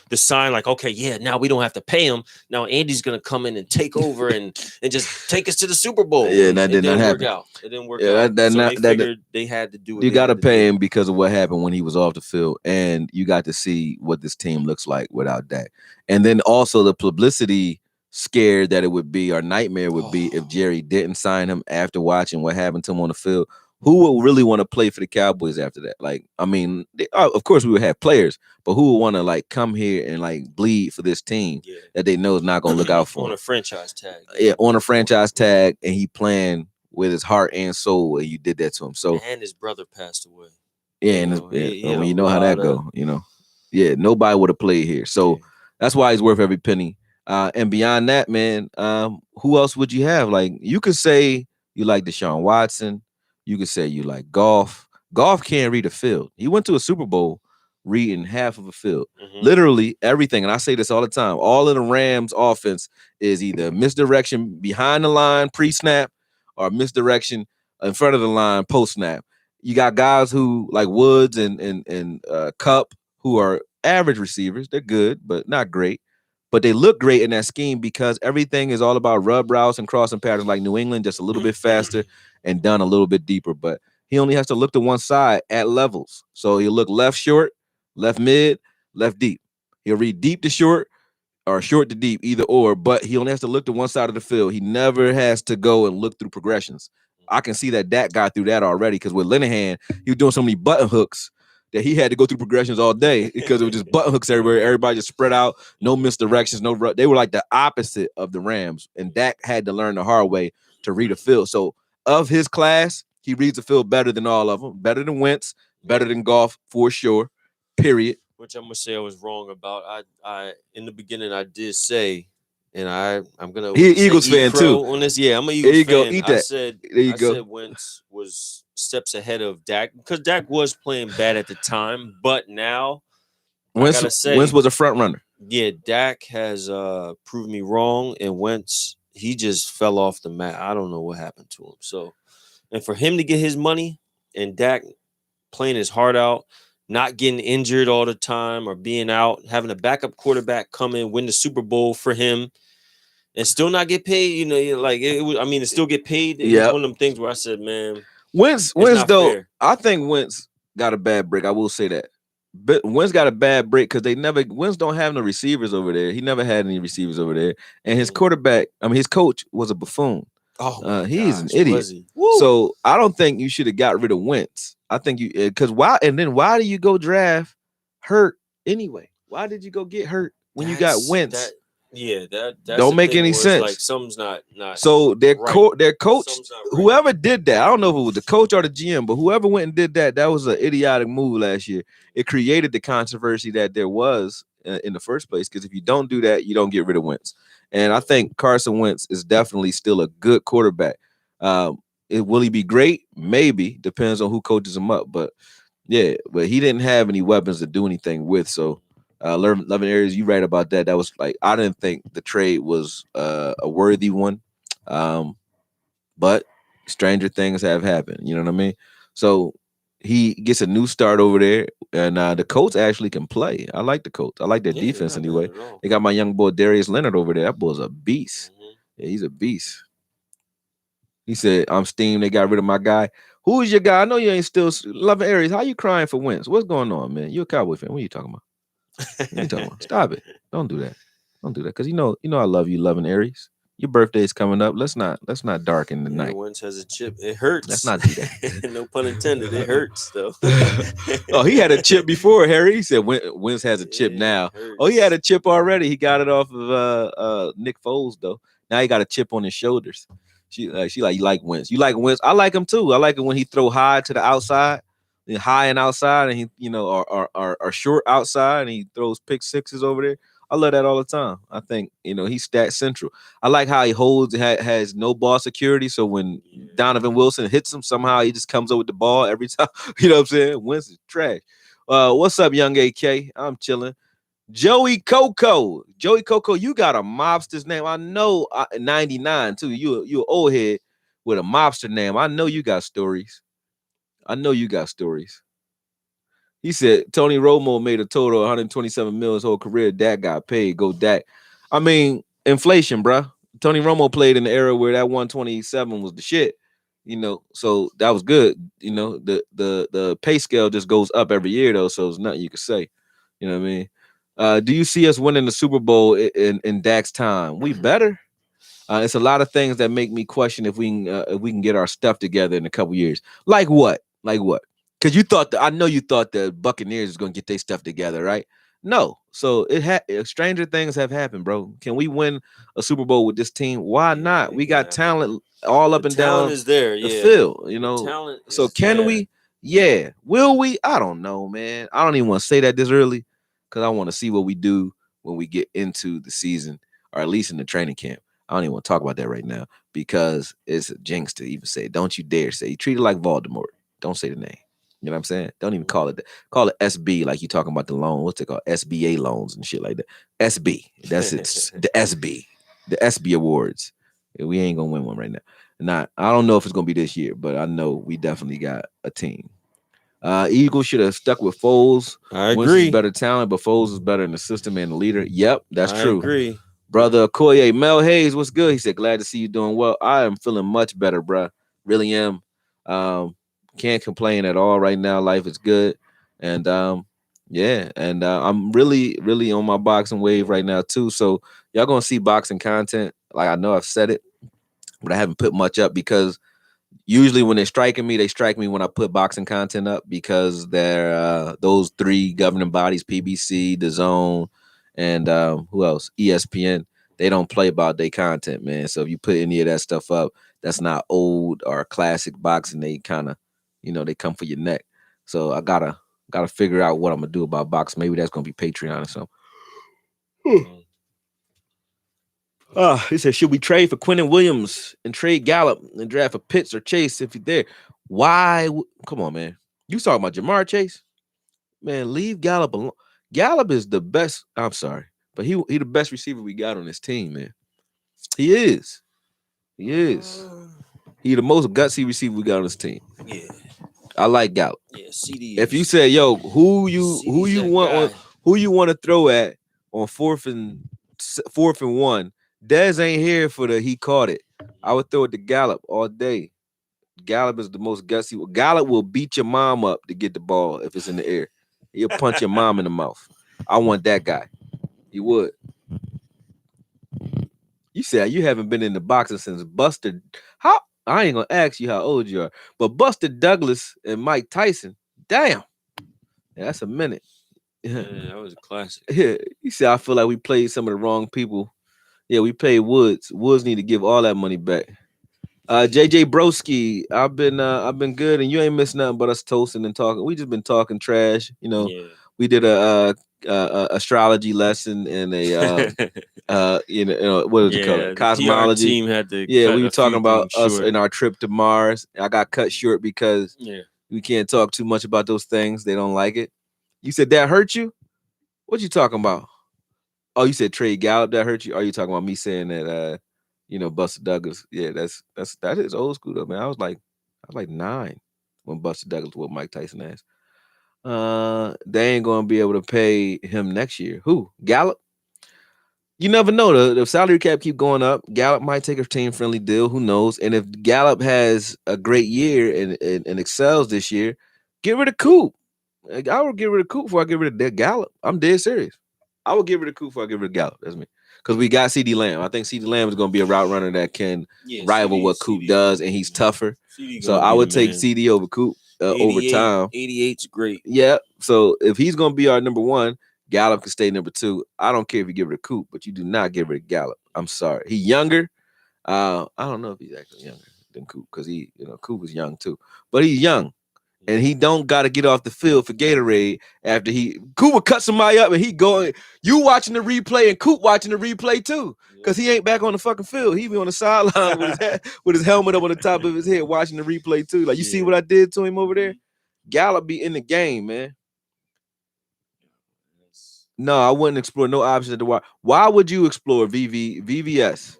the sign. Like, okay, yeah, now we don't have to pay him. Now Andy's gonna come in and take over and just take us to the Super Bowl. Yeah, that did not happen. It didn't work out. They figured they had to do it. You got to pay him because of what happened when he was off the field, and you got to see what this team looks like without Dak. And then also the publicity scared that it would be, or nightmare would be, if Jerry didn't sign him after watching what happened to him on the field. Who would really want to play for the Cowboys after that? Like, I mean, of course we would have players, but who would want to like come here and like bleed for this team that they know is not going to look out for on a franchise tag? Yeah, on a franchise tag, and he playing with his heart and soul, and you did that to him. So, and his brother passed away. Yeah, and you know how that go. You know, yeah, nobody would have played here. So that's why he's worth every penny. And beyond that, man, who else would you have? Like, you could say you like Deshaun Watson. You could say you like Goff. Goff can't read a field. He went to a Super Bowl reading half of a field. Literally everything. And I say this all the time. All of the Rams offense is either misdirection behind the line pre-snap or misdirection in front of the line post-snap. You got guys who like Woods and Cup who are average receivers. They're good, but not great. But they look great in that scheme because everything is all about rub routes and crossing patterns like New England, just a little bit faster and done a little bit deeper. But he only has to look to one side at levels. So he'll look left short, left mid, left deep. He'll read deep to short or short to deep, either or, but he only has to look to one side of the field. He never has to go and look through progressions. I can see that Dak got through that already because with Linehan, he was doing so many button hooks that he had to go through progressions all day because it was just button hooks everywhere. Everybody just spread out, no misdirections, no. They were like the opposite of the Rams, and Dak had to learn the hard way to read a field. So of his class, he reads the field better than all of them, better than Wentz, better than Goff for sure. Period. Which I'm gonna say I was wrong about. I in the beginning I did say, and I'm gonna He Eagles fan too on this. Yeah, I'm an Eagles fan. Go, eat that. I said Wentz was steps ahead of Dak because Dak was playing bad at the time, but now Wentz was a front runner. Yeah, Dak has proved me wrong, and Wentz he just fell off the mat. I don't know what happened to him. So, and for him to get his money and Dak playing his heart out, not getting injured all the time or being out, having a backup quarterback come in, win the Super Bowl for him, and still not get paid. You know, like it still get paid. It was one of them things where I said, man, Wentz though, fair. I think Wentz got a bad break. I will say that. But Wentz got a bad break because Wentz don't have no receivers over there. He never had any receivers over there. And his quarterback, his coach was a buffoon. He's an idiot. So I don't think you should have got rid of Wentz. I think why do you go draft hurt anyway? Why did you go get hurt when you got Wentz? That don't make any sense. Like something's not. So their coach, whoever did that, I don't know if it was the coach or the GM, but whoever went and did that was an idiotic move last year. It created the controversy that there was in the first place. Because if you don't do that, you don't get rid of Wentz. And I think Carson Wentz is definitely still a good quarterback. Will he be great? Maybe. Depends on who coaches him up. But he didn't have any weapons to do anything with. So. 11 areas, you right about that. That was like, I didn't think the trade was a worthy one. But stranger things have happened. You know what I mean? So he gets a new start over there, and the coach actually can play. I like the coach. I like their defense anyway. They got my young boy Darius Leonard over there. That boy's a beast. Yeah, he's a beast. He said, I'm steamed. They got rid of my guy. Who is your guy? I know you ain't still 11 areas. How you crying for Wentz? What's going on, man? You a Cowboy fan. What are you talking about? What are you talking about? Stop it. Don't do that. Don't do that. Because you know I love you, 11 Aries. Your birthday's coming up. Let's not darken the night. Wentz has a chip. It hurts. Let's not do that. No pun intended. It hurts though. He had a chip before, Harry. He said Wentz has a chip now. He had a chip already. He got it off of Nick Foles though. Now he got a chip on his shoulders. She like, you like Wentz. You like Wentz. I like him too. I like it when he throw high to the outside. High and outside, and he, or short outside, and he throws pick sixes over there. I love that all the time. I think he's stat central. I like how he holds, has no ball security. So when Donovan Wilson hits him, somehow he just comes up with the ball every time. You know what I'm saying? Wentz is trash. What's up, young AK? I'm chilling. Joey Coco, you got a mobster's name. I know. 99 too. You an old head with a mobster name. I know you got stories. He said Tony Romo made a total of 127 million his whole career. Dak got paid. Go Dak. I mean, inflation, bro. Tony Romo played in the era where that 127 was the shit. So that was good. The pay scale just goes up every year though, so there's nothing you can say. You know what I mean? Do you see us winning the Super Bowl in Dak's time? We better. It's a lot of things that make me question if we can get our stuff together in a couple years. Like what? Because I know you thought the Buccaneers was gonna get their stuff together, right? No. So stranger things have happened, bro. Can we win a Super Bowl with this team? Why not? We got talent all up and down is there, the field. So can we? Yeah. Will we? I don't know, man. I don't even want to say that this early because I want to see what we do when we get into the season, or at least in the training camp. I don't even want to talk about that right now because it's a jinx to even say it. Don't you dare say it. Treat it like Voldemort. Don't say the name. You know what I'm saying? Don't even call it that. Call it SB like you talking about the loan. What's it called? SBA loans and shit like that. SB. That's it. The SB. The SB awards. We ain't gonna win one right now. I don't know if it's gonna be this year, but I know we definitely got a team. Eagles should have stuck with Foles. I Wentz is agree. better talent, but Foles is better in the system and the leader. Yep, that's I true. agree. Brother AKOYE, Mel Hayes, what's good? He said, glad to see you doing well. I am feeling much better, bruh. Really am. Can't complain at all right now. Life is good. And yeah, and I'm really, really on my boxing wave right now too. So y'all gonna see boxing content. Like I know I've said it, but I haven't put much up because usually when they strike me when I put boxing content up because they're those three governing bodies, PBC, the Zone, and who else? ESPN. They don't play about their content, man. So if you put any of that stuff up, that's not old or classic boxing. They kind of, they come for your neck. So I gotta figure out what I'm gonna do about boxing. Maybe that's gonna be Patreon or something. He said, should we trade for Quinn and Williams and trade Gallup and draft for Pitts or Chase if you're there? Why? Come on, man. You talking about Jamar Chase? Man, leave Gallup alone. Gallup is the best. I'm sorry, but he the best receiver we got on this team, man. He is. He is. He the most gutsy receiver we got on this team. Yeah. I like Gallup. Yeah, CD. If you say, yo, who you want to throw at on fourth and one, Dez ain't here for he caught it. I would throw it to Gallup all day. Gallup is the most gutsy. Gallup will beat your mom up to get the ball if it's in the air. He'll punch your mom in the mouth. I want that guy. He would. You said you haven't been in the boxing since Buster. How? I ain't gonna ask you how old you are, but Buster Douglas and Mike Tyson. Damn, yeah, that's a minute. Yeah, that was a classic. Yeah, you see, I feel like we played some of the wrong people. Yeah, we paid Woods. Woods need to give all that money back. JJ Broski, I've been good, and you ain't missed nothing but us toasting and talking. We just been talking trash. Yeah. We did a astrology lesson and a what is it called? Cosmology. Team had to we were talking about us in our trip to Mars. I got cut short because we can't talk too much about those things. They don't like it. You said that hurt you? What you talking about? Oh, you said trade Gallup that hurt you? Are you talking about me saying that Buster Douglas? Yeah, that is old school though, man. I was like 9 when Buster Douglas whooped Mike Tyson ass. They ain't gonna be able to pay him next year. Who? Gallup? You never know. The salary cap keep going up. Gallup might take a team friendly deal. Who knows? And if Gallup has a great year and excels this year, get rid of Coop. I would get rid of Coop before I get rid of Gallup. I'm dead serious. I would get rid of Coop before I get rid of Gallup. That's me. Because we got CD Lamb. I think CD Lamb is going to be a route runner that can rival what Coop does, and he's tougher. So I would take CD over Coop over time. 88's great. Yeah. So if he's going to be our number one, Gallup can stay number 2. I don't care if you get rid of Coop, but you do not get rid of Gallup. I'm sorry. He's younger. I don't know if he's actually younger than Coop because Coop is young too, but he's young. And he don't got to get off the field for Gatorade after Cooper cut somebody up and he going. You watching the replay and Coop watching the replay too, because he ain't back on the fucking field. He be on the sideline with his helmet up on the top of his head watching the replay too. Like you see what I did to him over there? Gallup be in the game, man. No, I wouldn't explore no options at the wide. Why would you explore VVS?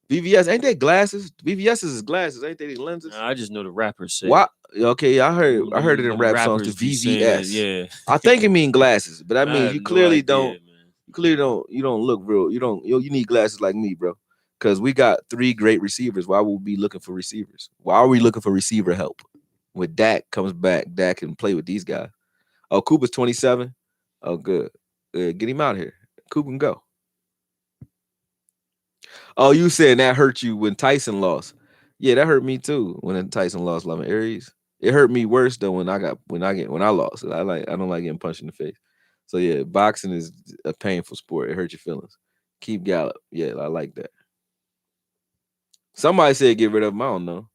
VVS, ain't they glasses? VVS is glasses, ain't they? These lenses. Nah, I just know the rappers say. Why? Okay, I heard it in rap songs to VVS. Yeah, I think it mean glasses, but that means you clearly don't. You clearly don't. You don't look real. You need glasses like me, bro. Because we got 3 great receivers. Why would we be looking for receivers? Why are we looking for receiver help? When Dak comes back, Dak can play with these guys. Oh, Cooper's 27. Oh, good. Get him out here. Cooper can go. Oh, you saying that hurt you when Tyson lost? Yeah, that hurt me too. When Tyson lost, Lavin Aries, it hurt me worse though when I lost. I don't like getting punched in the face. So yeah, boxing is a painful sport. It hurts your feelings. Keep Gallup. Yeah, I like that. Somebody said get rid of him. I don't know.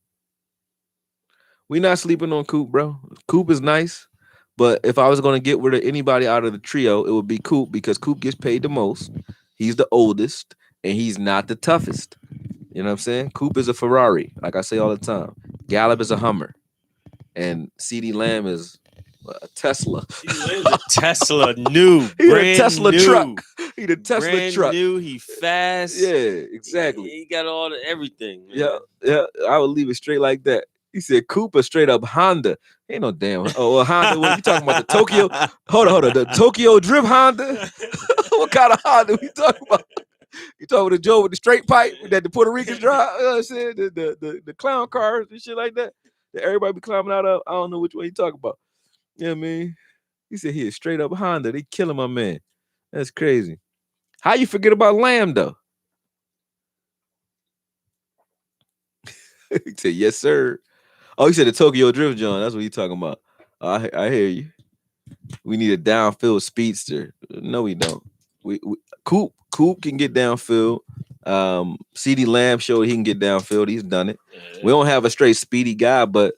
We not sleeping on Coop, bro. Coop is nice, but if I was gonna get rid of anybody out of the trio, it would be Coop because Coop gets paid the most. He's the oldest. And he's not the toughest. You know what I'm saying? Coop is a Ferrari, like I say all the time. Gallup is a Hummer. And CD Lamb is A Tesla. He lands a Tesla new. He brand a Tesla new. truck. He the Tesla brand truck. new. He fast. Yeah, exactly. He got all the everything. Man. Yeah. I would leave it straight like that. He said Cooper straight up Honda. Ain't no damn. Oh, Honda. What you talking about? The Tokyo? Hold on. The Tokyo Drift Honda. What kind of Honda we talking about? You talking about the Joe with the straight pipe that the Puerto Ricans drive? You know what I'm saying? The clown cars and shit like that everybody be climbing out of. I don't know which one you talking about. You know what I mean? He said he is straight up Honda. They killing my man. That's crazy. How you forget about Lamb though? He said, yes, sir. Oh, he said the Tokyo Drift, John. That's what he talking about. I hear you. We need a downfield speedster. No, we don't. We Coop can get downfield. CD Lamb showed he can get downfield. He's done it. Yeah. We don't have a straight speedy guy, but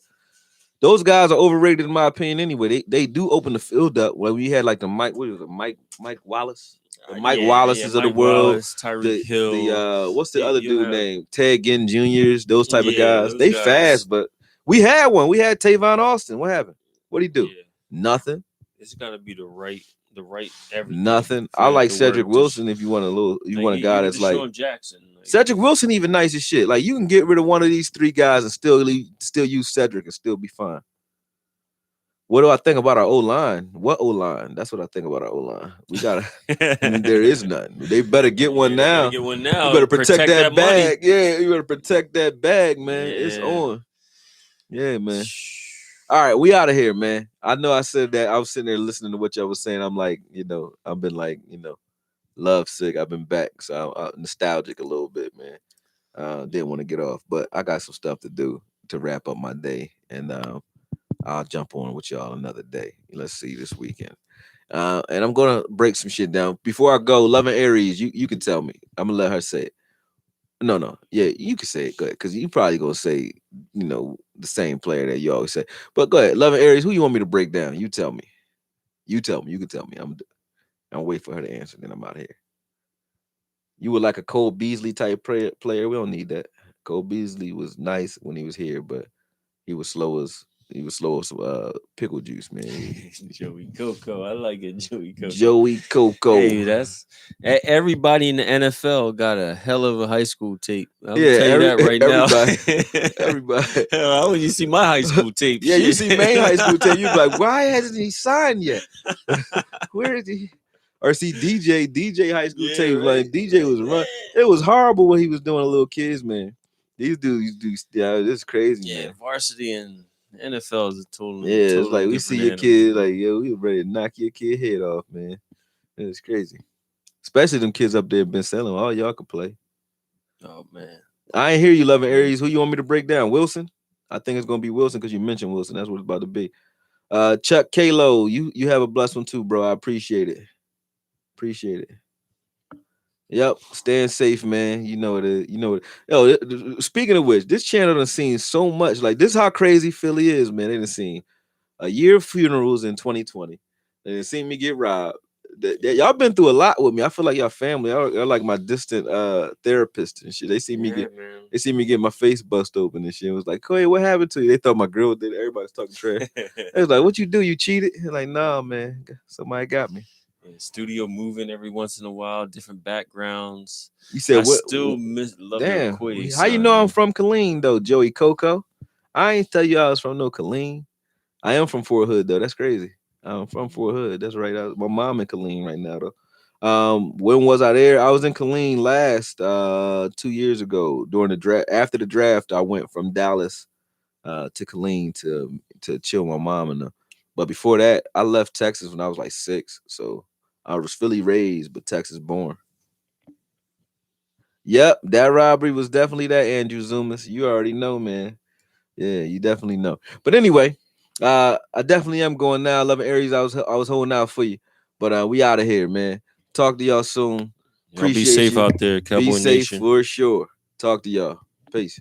those guys are overrated in my opinion anyway. They do open the field up. When we had like the Mike Wallace? The Mike Wallaces of the world. Tyreek Hill. What's the other dude name? Ted Ginn Jr.'s, those type of guys. They guys. Fast, but we had one. We had Tavon Austin. What happened? What'd he do? Yeah. Nothing. It's gotta be the right everything. Nothing. I like Cedric Wilson if you want a guy that's like Sean Jackson. Cedric Wilson even nice as shit. Like you can get rid of one of these three guys and still use Cedric and still be fine. What do I think about our O-line? What O-line? That's what I think about our O-line. We gotta there is none. They better get one now. Get one now. You better protect that bag. Money. Yeah, you better protect that bag, man. Yeah. It's on. Yeah, man. All right, we out of here, man. I know I said that. I was sitting there listening to what y'all was saying. I'm like, I've been like, love sick. I've been back, so I'm nostalgic a little bit, man. Didn't want to get off, but I got some stuff to do to wrap up my day, and I'll jump on with y'all another day. Let's see this weekend. And I'm gonna break some shit down. Before I go, Loving Aries, you can tell me. I'm gonna let her say it. No. Yeah, you can say it. Go ahead, because you probably gonna say, the same player that you always say. But go ahead, Loving Aries, who you want me to break down? You tell me. You can tell me. I'm wait for her to answer, then I'm out of here. You were like a Cole Beasley type player. We don't need that. Cole Beasley was nice when he was here, but he was slow as pickle juice, man. Joey Coco. I like it, Joey Coco. Joey Coco. Hey, that's everybody in the NFL got a hell of a high school tape. I'll tell you that right now. Everybody. Hell, when you see my high school tape. Yeah, you see main high school tape, you be like, why hasn't he signed yet? Where is he? Or see DJ high school tape. Right. Like DJ was run. It was horrible what he was doing to little kids, man. These dudes, it's crazy. Yeah, man. Varsity and NFL is a total. Yeah, it's like we see your kid, like, yo, we ready to knock your kid head off, man. It's crazy. Especially them kids up there been selling. All y'all can play. Oh man. I ain't hear you, Loving Aries. Who you want me to break down? Wilson? I think it's gonna be Wilson because you mentioned Wilson. That's what it's about to be. Chuck Kalo, you have a blessed one too, bro. I appreciate it. Yep, staying safe, man. You know it. Yo, speaking of which, this channel done seen so much. Like, this is how crazy Philly is, man. They done seen a year of funerals in 2020. They done seen me get robbed. Y'all been through a lot with me. I feel like y'all family. Y'all like my distant therapist and shit. They see me get my face bust open and shit. It was like, Koye, what happened to you? They thought my girl did it. Everybody's talking trash. They was like, what you do? You cheated? They're like, nah, man. Somebody got me. Studio moving every once in a while, different backgrounds. You said what? Still love your quiz. How you know I'm from Killeen though, Joey Coco? I ain't tell you I was from no Killeen. I am from Fort Hood though. That's crazy. I'm from Fort Hood. That's right. My mom in Killeen right now though. When was I there? I was in Killeen last 2 years ago during the draft. After the draft, I went from Dallas to Killeen to chill with my mom and them. But before that, I left Texas when I was like 6. So I was Philly raised, but Texas born. Yep, that robbery was definitely that, Andrew Zumas. You already know, man. Yeah, you definitely know. But anyway, I definitely am going now. Loving Aries, I was holding out for you. But we out of here, man. Talk to y'all soon. Appreciate be safe out there, Cowboy Nation. Be safe Nation. for sure. Talk to y'all. Peace.